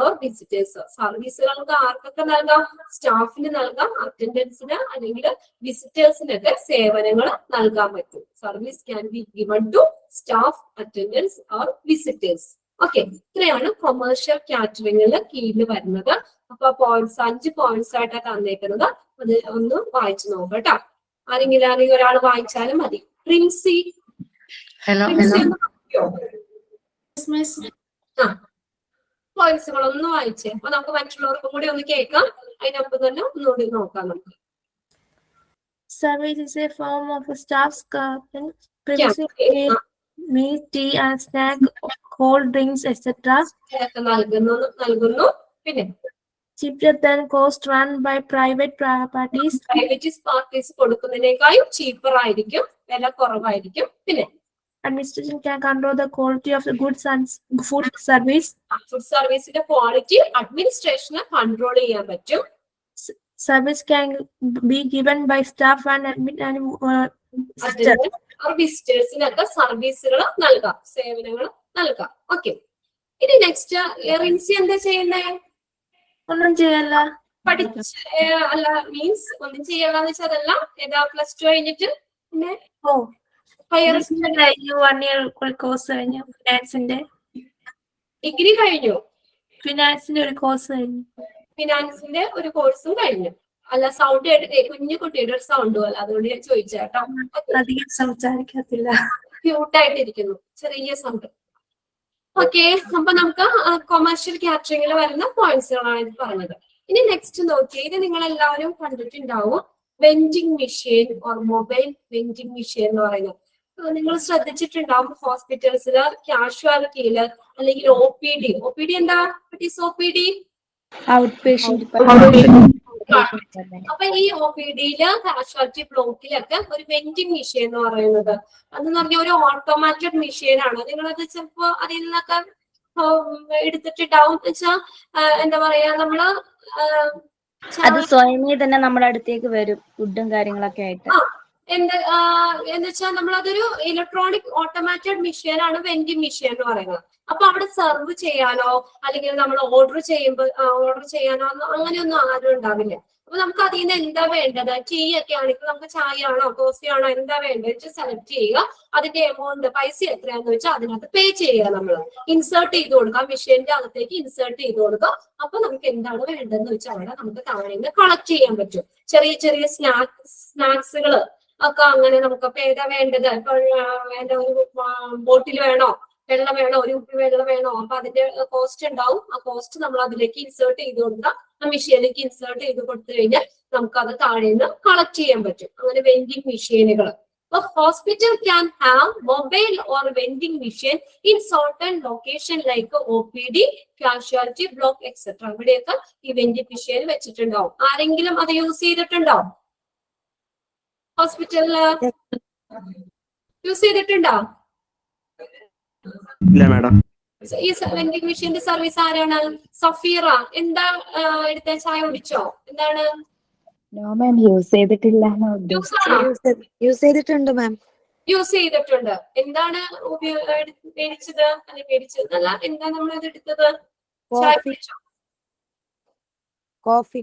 or visitors. സർവീസുകൾക്ക് ആർക്കൊക്കെ നൽകാം? സ്റ്റാഫിന് നൽകാം, അറ്റൻഡൻസിന് അല്ലെങ്കിൽ വിസിറ്റേഴ്സിനൊക്കെ സേവനങ്ങൾ നൽകാൻ പറ്റും. Service can be given to staff, attendants or visitors. Okay, ഇത്രയാണ് കൊമേഴ്ഷ്യൽ കാറ്ററിംഗിൽ കീഴിൽ വരുന്നത്. അപ്പൊ പോയിന്റ്സ് 5 പോയിന്റ്സ് ആയിട്ടാണ് തന്നേക്കുന്നത്. അത് ഒന്ന് വായിച്ചു നോക്കാം കേട്ടോ. ആരെങ്കിലും ഒരാൾ വായിച്ചാലും മതി. പ്രിൻസി, പോയിന്റ്സുകളൊന്ന് വായിച്ചേ. അപ്പൊ നമുക്ക് മറ്റുള്ളവർക്കും കൂടി ഒന്ന് കേൾക്കാം. അതിനൊപ്പം തന്നെ ഒന്നുകൂടി നോക്കാം നമുക്ക്. Service is a form of a staff's garden, producing meat, tea and snack, cold drinks, etc. നൽകുന്നു. പിന്നെ cheaper than cost run by private parties. Private parties കൊടുക്കുന്നതിനേക്കാളും ചീപ്പർ ആയിരിക്കും, വില കുറവായിരിക്കും. പിന്നെ Administration can control the quality of the goods and food service. Food സർവീസിന്റെ ക്വാളിറ്റി അഡ്മിനിസ്ട്രേഷന് കൺട്രോൾ ചെയ്യാൻ പറ്റും. Service can be given by staff and വിസിറ്റേഴ്സിനൊക്കെ സർവീസുകൾ നൽകാം, സേവനങ്ങൾ നൽകാം. ഓക്കെ, ഇനി നെക്സ്റ്റ് റിൻസി എന്താ ചെയ്യുന്നേ? ഒന്നും ചെയ്യല്ല. അല്ല, മീൻസ് ഒന്നും ചെയ്യണ്ടെന്ന് വെച്ചാൽ അതല്ല. ഏതാ +2 കഴിഞ്ഞിട്ട് പിന്നെ ഹയർ 1 year കോഴ്സ് കഴിഞ്ഞു. ഡിഗ്രി കഴിഞ്ഞു, ഫിനാൻസിന്റെ ഒരു കോഴ്സ് കഴിഞ്ഞു. ഫിനാൻസിന്റെ ഒരു കോഴ്സും കഴിഞ്ഞു. അല്ല, സൗണ്ട് കേട്ടിട്ടേ കുഞ്ഞു കുട്ടിയുടെ ഒരു സൗണ്ട് പോലെ, അതുകൊണ്ട് ഞാൻ ചോദിച്ചേട്ടോ. അധികം സംസാരിക്കത്തില്ല, ക്യൂട്ടായിട്ടിരിക്കുന്നു, ചെറിയ സൗണ്ട്. ഓക്കെ, അപ്പൊ നമുക്ക് കൊമേഴ്ഷ്യൽ കാറ്ററിംഗിൽ വരുന്ന പോയിന്റ്സുകളാണ് ഇത് പറഞ്ഞത്. ഇനി നെക്സ്റ്റ് നോക്കിയേ, ഇത് നിങ്ങൾ എല്ലാവരും കണ്ടിട്ടുണ്ടാവും. Vending machine or mobile vending machine എന്ന് പറയുന്നത് നിങ്ങൾ ശ്രദ്ധിച്ചിട്ടുണ്ടാവും. ഹോസ്പിറ്റൽസില്, കാഷ്വാലിറ്റിയില്, അല്ലെങ്കിൽ OPD എന്താ? OPD out patient. അപ്പൊ ഈ OPDയില്, കാഷ്വാലിറ്റി ബ്ലോക്കിലൊക്കെ ഒരു വെൻഡിങ് മെഷീൻ എന്ന് പറയുന്നത് അതെന്ന് പറഞ്ഞ ഒരു ഓട്ടോമാറ്റഡ് മെഷീൻ ആണ്. നിങ്ങളത് ചിലപ്പോ അതിൽ നിന്നൊക്കെ എടുത്തിട്ടുണ്ടാവും. വെച്ചാ എന്താ പറയാ, നമ്മള് അത് സ്വയമേ തന്നെ നമ്മുടെ അടുത്തേക്ക് വരും, ഫുഡും കാര്യങ്ങളൊക്കെ ആയിട്ട്. എന്ന് വെച്ചാൽ നമ്മളതൊരു ഇലക്ട്രോണിക് ഓട്ടോമാറ്റഡ് മെഷീൻ ആണ് വെൻഡിങ് മെഷീൻ എന്ന് പറയുന്നത്. അപ്പൊ അവിടെ സെർവ് ചെയ്യാനോ അല്ലെങ്കിൽ നമ്മൾ ഓർഡർ ചെയ്യാനോ അങ്ങനെയൊന്നും ആരും ഉണ്ടാവില്ല. അപ്പൊ നമുക്ക് അതിൽ നിന്ന് എന്താ വേണ്ടത്? ടീ ഒക്കെ ആണെങ്കിൽ നമുക്ക് ചായ ആണോ കോഫി ആണോ എന്താ വേണ്ടത് സെലക്ട് ചെയ്യുക. അതിന്റെ എമൗണ്ട്, പൈസ എത്രയാന്ന് വെച്ചാൽ അതിനകത്ത് പേ ചെയ്യുക. നമ്മൾ ഇൻസേർട്ട് ചെയ്ത് കൊടുക്കാം, മെഷീന്റെ അകത്തേക്ക് ഇൻസേർട്ട് ചെയ്ത് കൊടുക്കാം. അപ്പൊ നമുക്ക് എന്താണ് വേണ്ടതെന്ന് വെച്ചാൽ അവിടെ നമുക്ക് താഴെ നിന്ന് കളക്ട് ചെയ്യാൻ പറ്റും. ചെറിയ ചെറിയ സ്നാക്സുകൾ ഒക്കെ അങ്ങനെ നമുക്ക് അപ്പൊ ഏതാ വേണ്ടത്? ഇപ്പൊ വേണ്ട ഒരു ബോട്ടിൽ വേണോ, വെള്ളം വേണോ, ഒരു കുപ്പി വെള്ളം വേണോ, അപ്പൊ അതിന്റെ കോസ്റ്റ് ഉണ്ടാവും. ആ കോസ്റ്റ് നമ്മൾ അതിലേക്ക് ഇൻസേർട്ട് ചെയ്ത് കൊടുക്കാം. ആ മെഷീനിലേക്ക് ഇൻസേർട്ട് ചെയ്ത് കൊടുത്തു കഴിഞ്ഞാൽ നമുക്ക് അത് താഴെ നിന്ന് കളക്ട് ചെയ്യാൻ പറ്റും. അങ്ങനെ വെൻഡിങ് മെഷീനുകൾ. A hospital can have mobile or vending machine in certain location like OPD, casualty block, etc. ഇവിടെയൊക്കെ ഈ വെൻഡിങ് മെഷീൻ വെച്ചിട്ടുണ്ടാവും. ആരെങ്കിലും അത് യൂസ് ചെയ്തിട്ടുണ്ടോ? ഹോസ്പിറ്റലില് യൂസ് ചെയ്തിട്ടുണ്ടോ? ഇല്ല മാഡം. ഈ വെൻഡിങ് മെഷീന്റെ സർവീസ് ആരാണ്? സഫീറ. എന്താ എടുത്ത ചായ കുടിച്ചോ? എന്താണ്? യൂസ് ചെയ്തിട്ടില്ല. യൂസ് ചെയ്തിട്ടുണ്ട് മാം. യൂസ് ചെയ്തിട്ടുണ്ട്. എന്താണ് മേടിച്ചത്? അല്ലെ മേടിച്ചതല്ല, എന്താ നമ്മളത് എടുത്തത്? ചായ കുടിച്ചോ? കോഫി.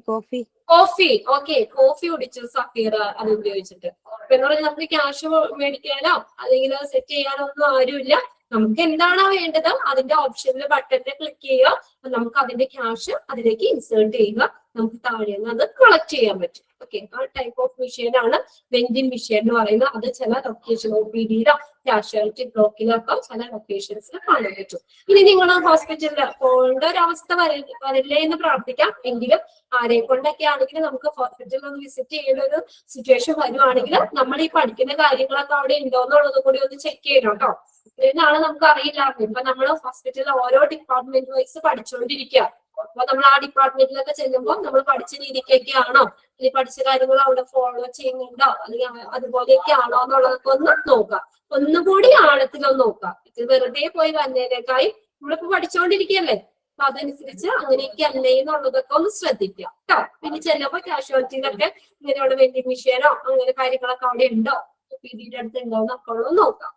ഓക്കെ, കോഫി കുടിച്ചു സഫീറ അത് ഉപയോഗിച്ചിട്ട്. അപ്പൊ എന്ന് പറഞ്ഞാൽ നമുക്ക് ക്യാഷ് മേടിക്കാനോ അല്ലെങ്കിൽ സെറ്റ് ചെയ്യാനോ ഒന്നും ആരുമില്ല. നമുക്ക് എന്താണോ വേണ്ടത് അതിന്റെ ഓപ്ഷനിൽ ബട്ടണിൽ ക്ലിക്ക് ചെയ്യുക. നമുക്ക് അതിന്റെ ക്യാഷ് അതിലേക്ക് ഇൻസേർട്ട് ചെയ്യുക. നമുക്ക് താഴെ നിന്ന് അത് കളക്ട് ചെയ്യാൻ പറ്റും. ഓക്കെ, ആ ടൈപ്പ് ഓഫ് മെഷീൻ ആണ് വെൻഡിങ് മെഷീൻ എന്ന് പറയുന്നത്. അത് ചില ലൊക്കേഷൻ OPDയിലോ കാഷ്വാലിറ്റി ബ്ലോക്കിലൊക്കെ ചില ലൊക്കേഷൻസിൽ കാണാൻ പറ്റും. ഇനി നിങ്ങൾ ഹോസ്പിറ്റലിൽ പോകേണ്ട ഒരു അവസ്ഥ വരില്ലേ എന്ന് പ്രാർത്ഥിക്കാം. എങ്കിലും ആരെ കൊണ്ടൊക്കെ ആണെങ്കിലും നമുക്ക് ഹോസ്പിറ്റലിൽ ഒന്ന് വിസിറ്റ് ചെയ്യേണ്ട ഒരു സിറ്റുവേഷൻ വരുവാണെങ്കിൽ നമ്മൾ ഈ പഠിക്കുന്ന കാര്യങ്ങളൊക്കെ അവിടെ ഉണ്ടോ എന്നുള്ളത് കൂടി ഒന്ന് ചെക്ക് ചെയ്യണം കേട്ടോ. ഇത്രയും നാളെ നമുക്ക് അറിയില്ലായിരുന്നു. ഇപ്പൊ നമ്മൾ ഹോസ്പിറ്റലിൽ ഓരോ ഡിപ്പാർട്ട്മെന്റ് വൈസ് പഠിച്ചുകൊണ്ടിരിക്കുക. അപ്പൊ നമ്മൾ ആ ഡിപ്പാർട്ട്മെന്റിലൊക്കെ ചെല്ലുമ്പോൾ നമ്മൾ പഠിച്ച രീതിക്കൊക്കെ ആണോ, അല്ലെങ്കിൽ പഠിച്ച കാര്യങ്ങൾ അവിടെ ഫോളോ ചെയ്യുന്നുണ്ടോ, അല്ലെങ്കിൽ അതുപോലെയൊക്കെ ആണോ എന്നുള്ളതൊക്കെ ഒന്ന് നോക്കാം. ഒന്നുകൂടി ആഴത്തിലൊന്ന് നോക്കാം. ഇത് വെറുതെ പോയി വന്നതിനേക്കായി നമ്മളിപ്പോ പഠിച്ചുകൊണ്ടിരിക്കുകയല്ലേ. അപ്പൊ അതനുസരിച്ച് അങ്ങനെയൊക്കെ അല്ലേ എന്നുള്ളതൊക്കെ ഒന്ന് ശ്രദ്ധിക്കാം കേട്ടോ. പിന്നെ ചെല്ലുമ്പോ കാഷ്വാലിറ്റിയിലൊക്കെ ഇങ്ങനെയുള്ള വെൻഡിങ് മെഷീനോ അങ്ങനെ കാര്യങ്ങളൊക്കെ അവിടെ ഉണ്ടോ, PDയുടെ അടുത്ത് ഉണ്ടോ എന്നൊക്കെ ഉള്ളത് നോക്കാം.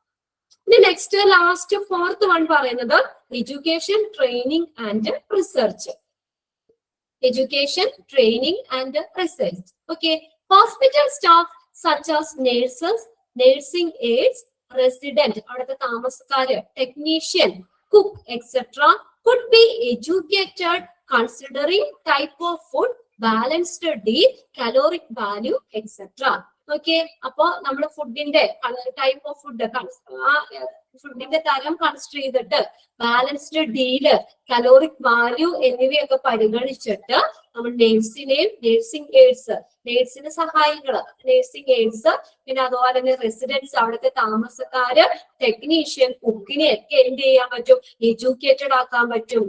ഇനി നെക്സ്റ്റ് ലാസ്റ്റ് ഫോർത്ത് വൺ പറയുന്നത് education, training and research. Education, training and research. Okay. Hospital staff such as nurses, nursing aides, resident, അവിടുത്തെ താമസക്കാര്, technician, cook, etc. could be educated considering type of food, balanced diet, caloric value, etc. Okay. അപ്പൊ നമ്മുടെ ഫുഡിന്റെ ടൈപ്പ് ഓഫ് ഫുഡ്, ഫുഡിന്റെ തരം കൺസിഡർ ചെയ്തിട്ട് ബാലൻസ്ഡ് ഡീല്, കലോറിക് വാല്യൂ എന്നിവയൊക്കെ പരിഗണിച്ചിട്ട് നമ്മൾ നേഴ്സിനെയും നേഴ്സിംഗ് എയ്ഡ്സ്, നേഴ്സിന് സഹായികള്, നേഴ്സിംഗ് എയ്ഡ്സ്, പിന്നെ അതുപോലെ തന്നെ റെസിഡൻസ്, അവിടുത്തെ താമസക്കാര്, ടെക്നീഷ്യൻ, കുക്കിനെ ഒക്കെ എന്ത് ചെയ്യാൻ പറ്റും? എഡ്യൂക്കേറ്റഡ് ആക്കാൻ പറ്റും.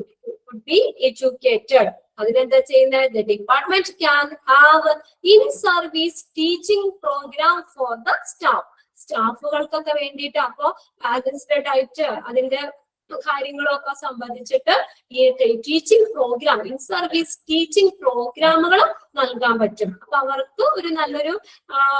B educated. അതിനെന്താ ചെയ്യുന്നത്? The department can have in-service teaching program for the staff. സ്റ്റാഫുകൾക്കൊക്കെ വേണ്ടിയിട്ട് അപ്പോ ബാലൻസ്ഡ് ഡയറ്റ് അതിന്റെ കാര്യങ്ങളൊക്കെ സംബന്ധിച്ചിട്ട് ഈ teaching program, in service teaching പ്രോഗ്രാമുകൾ നൽകാൻ പറ്റും. അപ്പൊ അവർക്ക് ഒരു നല്ലൊരു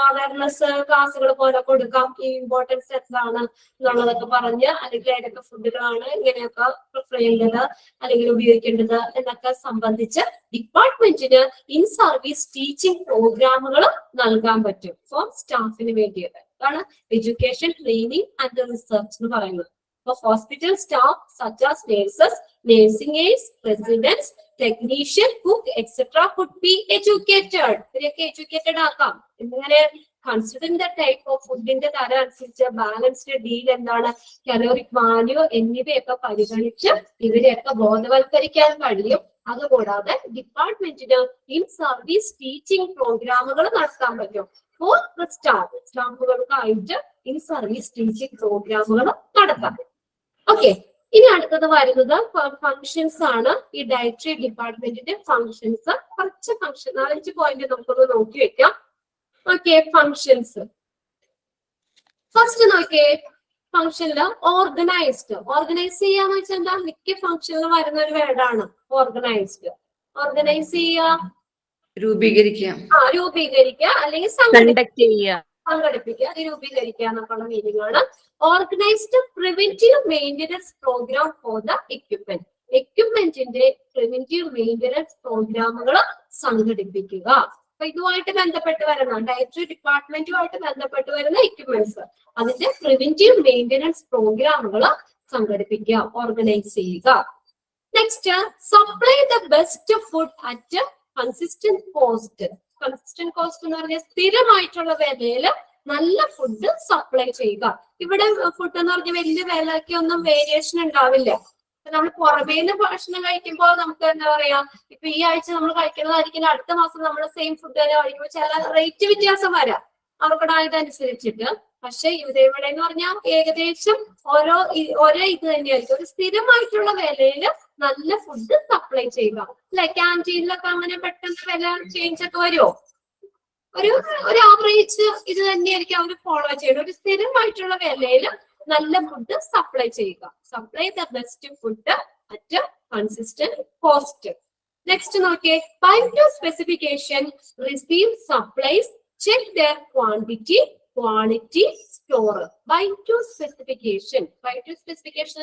അവയർനെസ് ക്ലാസ്സുകൾ പോലെ കൊടുക്കാം. ഈ ഇമ്പോർട്ടൻസ് എന്താണ് എന്നുള്ളതൊക്കെ പറഞ്ഞ്, അല്ലെങ്കിൽ ഏതൊക്കെ ഫുഡുകളാണ് ഇങ്ങനെയൊക്കെ പ്രിഫർ ചെയ്യേണ്ടത് അല്ലെങ്കിൽ ഉപയോഗിക്കേണ്ടത് എന്നൊക്കെ സംബന്ധിച്ച് ഡിപ്പാർട്ട്മെന്റിന് ഇൻ സർവീസ് ടീച്ചിങ് പ്രോഗ്രാമുകൾ നൽകാൻ പറ്റും ഫോർ സ്റ്റാഫിന് വേണ്ടിയിട്ട്. അതാണ് എഡ്യൂക്കേഷൻ, ട്രെയിനിങ് ആൻഡ് റിസർച്ച് എന്ന് പറയുന്നത്. For hospital staff such as nurses, nursing aides, residents, technician, cook, etc. could be educated. ഇവരെയൊക്കെ എഡ്യൂക്കേറ്റഡ് ആക്കാം. ഇങ്ങനെ കൺസിഡറിംഗ് ദ ടൈപ്പ് ഓഫ് ഫുഡിന്റെ തരം അനുസരിച്ച് ബാലൻസ്ഡ് ഡീൽ എന്താണ്, കലോറിക് വാല്യൂ എന്നിവയൊക്കെ പരിഗണിച്ച് ഇവരെയൊക്കെ ബോധവൽക്കരിക്കാൻ കഴിയും. അതുകൂടാതെ ഡിപ്പാർട്ട്മെന്റിന് ഇൻ സർവീസ് ടീച്ചിങ് പ്രോഗ്രാമുകൾ നടത്താൻ പറ്റും. ഫോർ സ്റ്റാഫുകൾക്കായിട്ട് ഇൻ സർവീസ് ടീച്ചിങ് പ്രോഗ്രാമുകൾ നടത്താം. ഓക്കെ. ഇനി അടുത്തത് വരുന്നത് ഫങ്ഷൻസ് ആണ്. ഈ ഡയറ്ററി ഡിപ്പാർട്ട്മെന്റിന്റെ ഫങ്ഷൻസ്, കുറച്ച് ഫങ്ഷൻ 4-5 പോയിന്റ് നമുക്കൊന്ന് നോക്കി വെക്കാം. ഓക്കെ. ഫങ്ഷൻസ് ഫസ്റ്റ് നോക്കിയേ. ഫങ്ഷനില് ഓർഗനൈസ്ഡ്, ഓർഗനൈസ് ചെയ്യാന്ന് വെച്ചാൽ എന്താ? മിക്ക ഫങ്ഷനിലും വരുന്ന ഒരു വേർഡാണ് ഓർഗനൈസ്ഡ്. ഓർഗനൈസ് ചെയ്യുക, രൂപീകരിക്കുക, രൂപീകരിക്കുക അല്ലെങ്കിൽ സംഘടിപ്പിക്കുക, രൂപീകരിക്കുക എന്നൊക്കെയുള്ള മീനിങ് ആണ്. Organised preventive maintenance programme for the equipment. എക്യുപ്മെന്റിന്റെ പ്രിവെന്റീവ് മെയിന്റനൻസ് പ്രോഗ്രാമുകൾ സംഘടിപ്പിക്കുക. അപ്പൊ ഇതുമായിട്ട് ബന്ധപ്പെട്ട് വരുന്ന ഡയറ്ററി ഡിപ്പാർട്ട്മെന്റുമായിട്ട് ബന്ധപ്പെട്ട് വരുന്ന എക്യുപ്മെന്റ്സ്, അതിന്റെ പ്രിവെന്റീവ് മെയിന്റനൻസ് പ്രോഗ്രാമുകൾ സംഘടിപ്പിക്കുക, ഓർഗനൈസ് ചെയ്യുക. Next, supply the best food at consistent cost. Consistent cost എന്ന് പറഞ്ഞാൽ സ്ഥിരമായിട്ടുള്ള വിലയിൽ നല്ല ഫുഡ് സപ്ലൈ ചെയ്യുക. ഇവിടെ ഫുഡ് എന്ന് പറഞ്ഞാൽ വലിയ വിലയ്ക്ക് ഒന്നും വേരിയേഷൻ ഉണ്ടാവില്ല. നമ്മൾ പുറമേന്ന് ഭക്ഷണം കഴിക്കുമ്പോൾ നമുക്ക് എന്താ പറയാ, ഇപ്പൊ ഈ ആഴ്ച നമ്മൾ കഴിക്കുന്നതായിരിക്കും അടുത്ത മാസം നമ്മൾ സെയിം ഫുഡ് തന്നെ കഴിക്കുമ്പോൾ ചില റേറ്റ് വ്യത്യാസം വരാം അവരുടെ ഇതനുസരിച്ചിട്ട്. പക്ഷെ ഇവിടെ എന്ന് പറഞ്ഞാൽ ഏകദേശം ഒരേ ഇത് തന്നെയായിരിക്കും. ഒരു സ്ഥിരമായിട്ടുള്ള വിലയിൽ നല്ല ഫുഡ് സപ്ലൈ ചെയ്യുക. അല്ലെ, ക്യാൻറ്റീനിലൊക്കെ അങ്ങനെ പെട്ടെന്ന് വില ചേഞ്ച് ഒക്കെ വരുമോ? ഒരു ആവറേജ് ഇത് തന്നെയായിരിക്കും അവർ ഫോളോ ചെയ്യുന്നത്. ഒരു സ്ഥിരമായിട്ടുള്ള വിലയിൽ നല്ല ഫുഡ് സപ്ലൈ ചെയ്യുക. Supply the best food at consistent cost. Next നോക്കിയേ. Buy to specification, receive supplies, check their quantity, quality, store. Buy to specification, buy to specification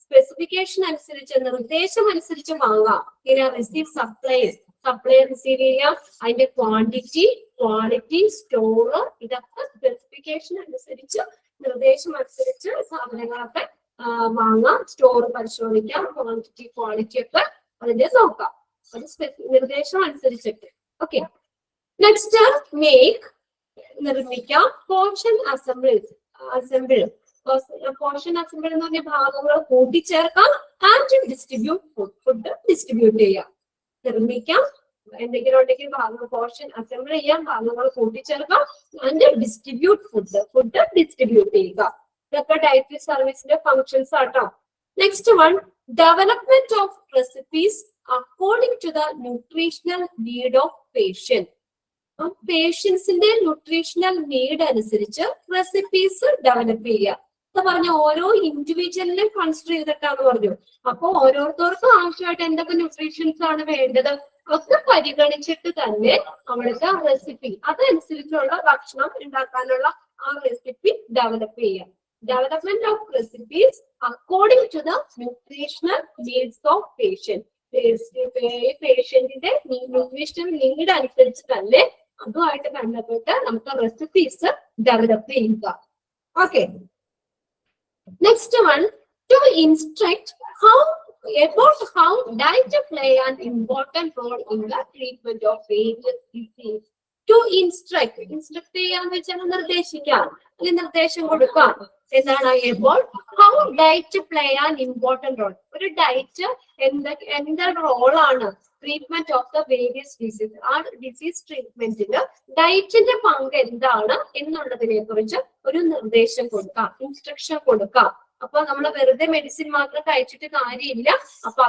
specification അനുസരിച്ച്, നിർദ്ദേശം അനുസരിച്ച് വാങ്ങാം. ഇങ്ങനെ റിസീവ് സപ്ലൈസ്, സപ്ലൈ റിസീവ് ചെയ്യാം. അതിന്റെ ക്വാണ്ടിറ്റി, ക്വാളിറ്റി, സ്റ്റോർ, ഇതൊക്കെ സ്പെസിഫിക്കേഷൻ അനുസരിച്ച്, നിർദ്ദേശം അനുസരിച്ച് സാധനങ്ങളൊക്കെ വാങ്ങാം, സ്റ്റോർ പരിശോധിക്കാം, ക്വാണ്ടിറ്റി, ക്വാളിറ്റി ഒക്കെ അതിന്റെ നോക്കാം. അത് നിർദ്ദേശം അനുസരിച്ചിട്ട്. ഓക്കെ. നെക്സ്റ്റ്, മേക്ക്, നിർമ്മിക്കാം. പോർഷൻ അസംബിൾ, പോർഷൻ അസംബിൾ എന്ന് പറഞ്ഞ ഭാഗങ്ങൾ കൂട്ടിച്ചേർക്കാം. ആൻഡ് ഡിസ്ട്രിബ്യൂട്ട് ഫുഡ് ഡിസ്ട്രിബ്യൂട്ട് ചെയ്യാം. നിർമ്മിക്കാം, എന്തെങ്കിലും ഉണ്ടെങ്കിൽ ഭാഗങ്ങൾ പോർഷൻ അസംബിൾ ചെയ്യാം, ഭാഗങ്ങൾ കൂട്ടിച്ചേർക്കാം. ആൻഡ് ഡിസ്ട്രിബ്യൂട്ട് ഫുഡ് ഡിസ്ട്രിബ്യൂട്ട് ചെയ്യുക. ഇതൊക്കെ ഡയറ്ററി സർവീസിന്റെ ഫങ്ഷൻസ് ആട്ടോ. Next one, development of recipes according to the nutritional need of patient. പേഷ്യൻസിന്റെ ന്യൂട്രീഷണൽ നീഡ് അനുസരിച്ച് റെസിപ്പീസ് ഡെവലപ്പ് ചെയ്യുക. പറഞ്ഞ ഓരോ ഇൻഡിവിജ്വലിനെ കൺസിഡർ ചെയ്തിട്ടാന്ന് പറഞ്ഞു. അപ്പൊ ഓരോരുത്തർക്കും ആവശ്യമായിട്ട് എന്തൊക്കെ ന്യൂട്രീഷൻസ് ആണ് വേണ്ടത് ഒക്കെ പരിഗണിച്ചിട്ട് തന്നെ അവിടുത്തെ റെസിപ്പി അതനുസരിച്ചുള്ള ഭക്ഷണം ഉണ്ടാക്കാനുള്ള ആ റെസിപ്പി ഡെവലപ്പ് ചെയ്യാം. development of recipes according to the nutritional needs of patient. പേഷ്യന്റിന്റെ ന്യൂട്രീഷണൽ നീഡ് അനുസരിച്ച് തന്നെ അതുമായിട്ട് ബന്ധപ്പെട്ട് നമുക്ക് റെസിപ്പീസ് ഡെവലപ്പ് ചെയ്യുക. Okay, next one, to instruct how diet play an important role in the treatment of various disease. To instruct ചെയ്യാന്ന് വെച്ചാൽ നിർദ്ദേശിക്കാം, അല്ലെങ്കിൽ നിർദ്ദേശം കൊടുക്കാം. എന്താണ് about how diet play an important role. ഒരു ഡയറ്റ് എന്താ റോളാണ് treatment of the various disease. ആ ഡിസീസ് ട്രീറ്റ്മെന്റിന് ഡയറ്റിന്റെ പങ്ക് എന്താണ് എന്നുള്ളതിനെ കുറിച്ച് ഒരു നിർദ്ദേശം കൊടുക്കാം, ഇൻസ്ട്രക്ഷൻ കൊടുക്കാം. അപ്പൊ നമ്മൾ വെറുതെ മെഡിസിൻ മാത്രം കഴിച്ചിട്ട് കാര്യമില്ല. അപ്പൊ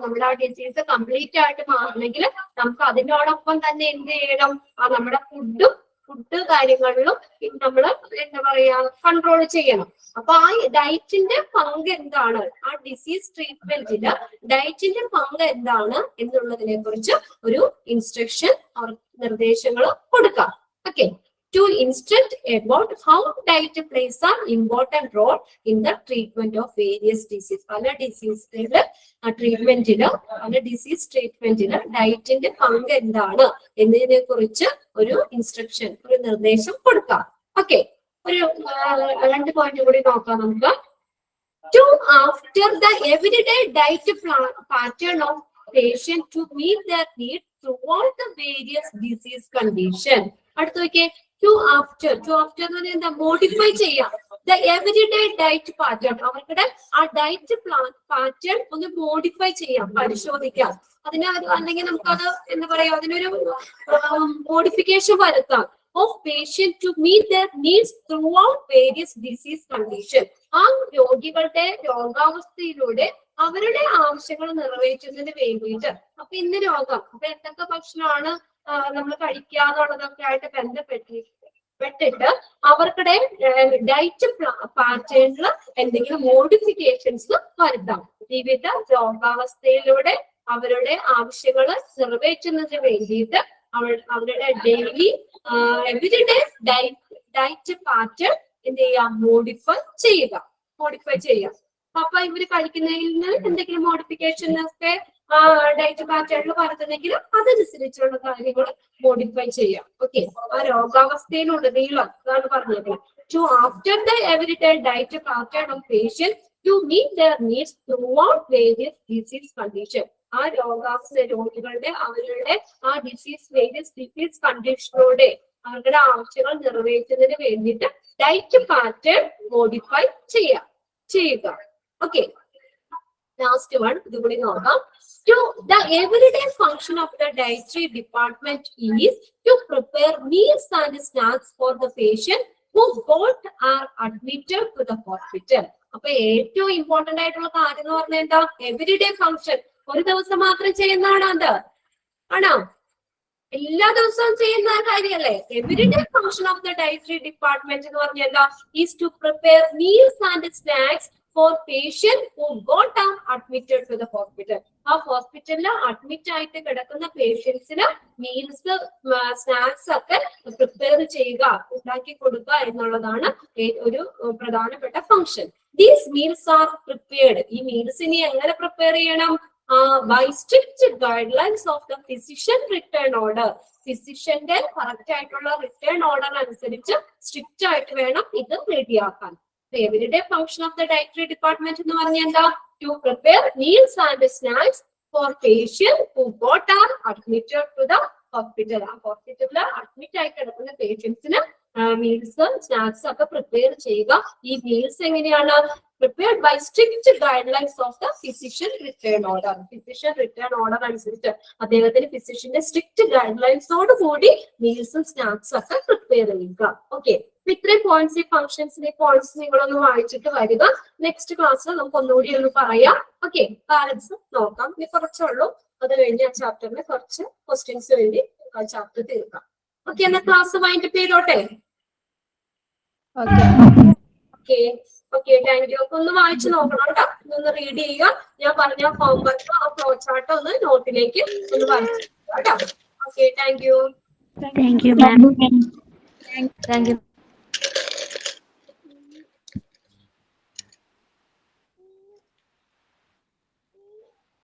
നമ്മുടെ ആ ഡിസീസ് കംപ്ലീറ്റ് ആയിട്ട് മാറണമെങ്കിൽ നമുക്ക് അതിനോടൊപ്പം തന്നെ എന്ത് ചെയ്യണം, നമ്മുടെ ഫുഡ് കാര്യങ്ങളിലും നമ്മൾ എന്താ പറയാ കൺട്രോൾ ചെയ്യണം. അപ്പൊ ആ ഡയറ്റിന്റെ പങ്ക് എന്താണ്, ആ ഡിസീസ് ട്രീറ്റ്മെന്റില് ഡയറ്റിന്റെ പങ്ക് എന്താണ് എന്നുള്ളതിനെ കുറിച്ച് ഒരു ഇൻസ്ട്രക്ഷൻ നിർദ്ദേശങ്ങൾ കൊടുക്കാം. Okay, to instruct about how diet plays an important role in the treatment of various diseases. പല ഡിസീസിന്റെ ട്രീറ്റ്മെന്റില് ഡയറ്റിന്റെ പങ്ക് എന്താണ് എന്നതിനെ കുറിച്ച് ഒരു ഇൻസ്ട്രക്ഷൻ, ഒരു നിർദ്ദേശം കൊടുക്കാം. ഓക്കെ, ഒരു 2 പോയിന്റ് കൂടി നോക്കാം നമുക്ക്. To after the everyday diet pattern of patient to meet their needs throughout the various disease condition. അടുത്ത നോക്കിയേ, ടു ആഫ്റ്റർ എന്ന് പറഞ്ഞാൽ എന്താ, മോഡിഫൈ ചെയ്യാം. ദ എവരിഡേ ഡയറ്റ് പാറ്റേൺ, അവരുടെ ആ ഡയറ്റ് പാറ്റേൺ ഒന്ന് മോഡിഫൈ ചെയ്യാം, പരിശോധിക്കാം. അല്ലെങ്കിൽ നമുക്കത് എന്താ പറയാ, അതിനൊരു മോഡിഫിക്കേഷൻ വരുത്താം. Of patient to meet their needs throughout various disease condition. ആ രോഗികളുടെ രോഗാവസ്ഥയിലൂടെ അവരുടെ ആവശ്യങ്ങൾ നിറവേറ്റുന്നതിന് വേണ്ടിയിട്ട്. അപ്പൊ ഇന്ന് രോഗം, അപ്പൊ എന്തൊക്കെ ഭക്ഷണമാണ് നമ്മൾ കഴിക്കുക എന്നുള്ളതൊക്കെ ആയിട്ട് ബന്ധപ്പെട്ടിട്ട് അവർക്കുടെ ഡയറ്റ് പാറ്റേണിൽ എന്തെങ്കിലും മോഡിഫിക്കേഷൻസ് വരുത്താം. വിവിധ രോഗാവസ്ഥയിലൂടെ അവരുടെ ആവശ്യങ്ങൾ നിറവേറ്റുന്നതിന് വേണ്ടിയിട്ട് അവരുടെ ഡെയിലി എവരിഡേ ഡയറ്റ് പാറ്റേൺ എന്ത് ചെയ്യാം, മോഡിഫൈ ചെയ്യുക. അപ്പൊ ഇവര് കഴിക്കുന്നതിൽ നിന്ന് എന്തെങ്കിലും മോഡിഫിക്കേഷൻ ഒക്കെ ഡയറ്റ് പാറ്റേണിൽ വരുത്തുന്നെങ്കിൽ അതനുസരിച്ചുള്ള കാര്യങ്ങൾ മോഡിഫൈ ചെയ്യാം. ഓക്കെ, ആ രോഗാവസ്ഥയിലുടനീളം അതാണ് പറഞ്ഞത്. To after the everyday diet pattern of patient to meet their needs throughout various disease condition. ആ രോഗികളുടെ അവരുടെ ആ വേരിയസ് ഡിസീസ് കണ്ടീഷനോടെ അവരുടെ ആവശ്യങ്ങൾ നിറവേറ്റുന്നതിന് വേണ്ടിയിട്ട് ഡയറ്റ് പാറ്റേൺ മോഡിഫൈ ചെയ്യുക. ഓക്കെ, ലാസ്റ്റ് വൺ ഇതുകൂടി നോക്കാം. The everyday function of the dietary department is to prepare meals and snacks for the patient who both are admitted to the hospital. അപ്പൊ ഏറ്റവും ഇമ്പോർട്ടന്റ് ആയിട്ടുള്ള കാര്യം എന്ന് പറഞ്ഞാൽ എന്താ, എവരിഡേ ഫംഗ്ഷൻ. ഒരു ദിവസം മാത്രം ചെയ്യുന്നതാണോ അത്? ആണോ? എല്ലാ ദിവസവും ചെയ്യുന്ന കാര്യമല്ലേ? Everyday function of the dietary department എന്ന് പറഞ്ഞാൽ എന്താ, is to prepare meals and snacks for patient who got admitted to the hospital. ആ ഹോസ്പിറ്റലിൽ അഡ്മിറ്റ് ആയിട്ട് കിടക്കുന്ന പേഷ്യൻസിന് മീൽസ് സ്നാക്സ് ഒക്കെ പ്രിപ്പയർ ചെയ്യുക, ഉണ്ടാക്കി കൊടുക്കുക എന്നുള്ളതാണ് ഒരു പ്രധാനപ്പെട്ട function. These meals are prepared. ഈ മീൽസ് ഇനി എങ്ങനെ പ്രിപ്പയർ ചെയ്യണം? by strict guidelines of the physician return order. ഫിസിഷ്യന്റെ കറക്റ്റ് ആയിട്ടുള്ള റിട്ടേൺ ഓർഡർ അനുസരിച്ച് സ്ട്രിക്റ്റ് ആയിട്ട് വേണം ഇത് റെഡിയാക്കാൻ. Everyday function of the dietary department എന്ന് പറഞ്ഞാൽ എന്താ, to prepare meals and snacks for patient who got are admitted to the hospital. ആ ഹോസ്പിറ്റലിൽ അഡ്മിറ്റ് ആയി കിടക്കുന്ന പേഷ്യൻസിന് മീൽസ് സ്നാക്സ് ഒക്കെ പ്രിപ്പയർ ചെയ്യുക. ഈ മീൽസ് എങ്ങനെയാണ്? prepared by strict guidelines of the physician return order. Physician return order അനുസരിച്ച് അദ്ദേഹത്തിന് ഫിസിഷ്യന്റെ സ്ട്രിക്റ്റ് ഗൈഡ്ലൈൻസോട് കൂടി മീൽസും സ്നാക്സ് ഒക്കെ പ്രിപ്പയർ ചെയ്യുക. ഓക്കെ, ഇത്രയും പോയിന്റ്സ്, ഈ ഫംഗ്ഷൻസിന്റെ പോയിന്റ്സ് നിങ്ങളൊന്ന് വായിച്ചിട്ട് വരിക. നെക്സ്റ്റ് ക്ലാസ്സിൽ നമുക്ക് ഒന്നുകൂടി ഒന്ന് പറയാം. ഓക്കെ, ബാലൻസ് നോക്കാം. ഇനി കുറച്ചുള്ളൂ, അത് കഴിഞ്ഞ് ആ ചാപ്റ്ററിന് കുറച്ച് ക്വസ്റ്റ്യൻസ് വേണ്ടി ആ ചാപ്റ്റർ തീർക്കാം. ഓക്കെ, എന്നാ ക്ലാസ് വൈൻഡ് അപ്പ് ചെയ്തോട്ടെ? Okay, thank you. അപ്പൊ ഒന്ന് വായിച്ചു നോക്കണം കേട്ടോ, ഒന്ന് റീഡ് ചെയ്യുക. ഞാൻ പറഞ്ഞ ഹോംവർക്ക് ആ ഫ്ലോ ചാർട്ട് ഒന്ന് നോട്ടിലേക്ക് ഒന്ന് വായിച്ചു കേട്ടോ. Okay, thank you. Thank you ma'am. Thank you.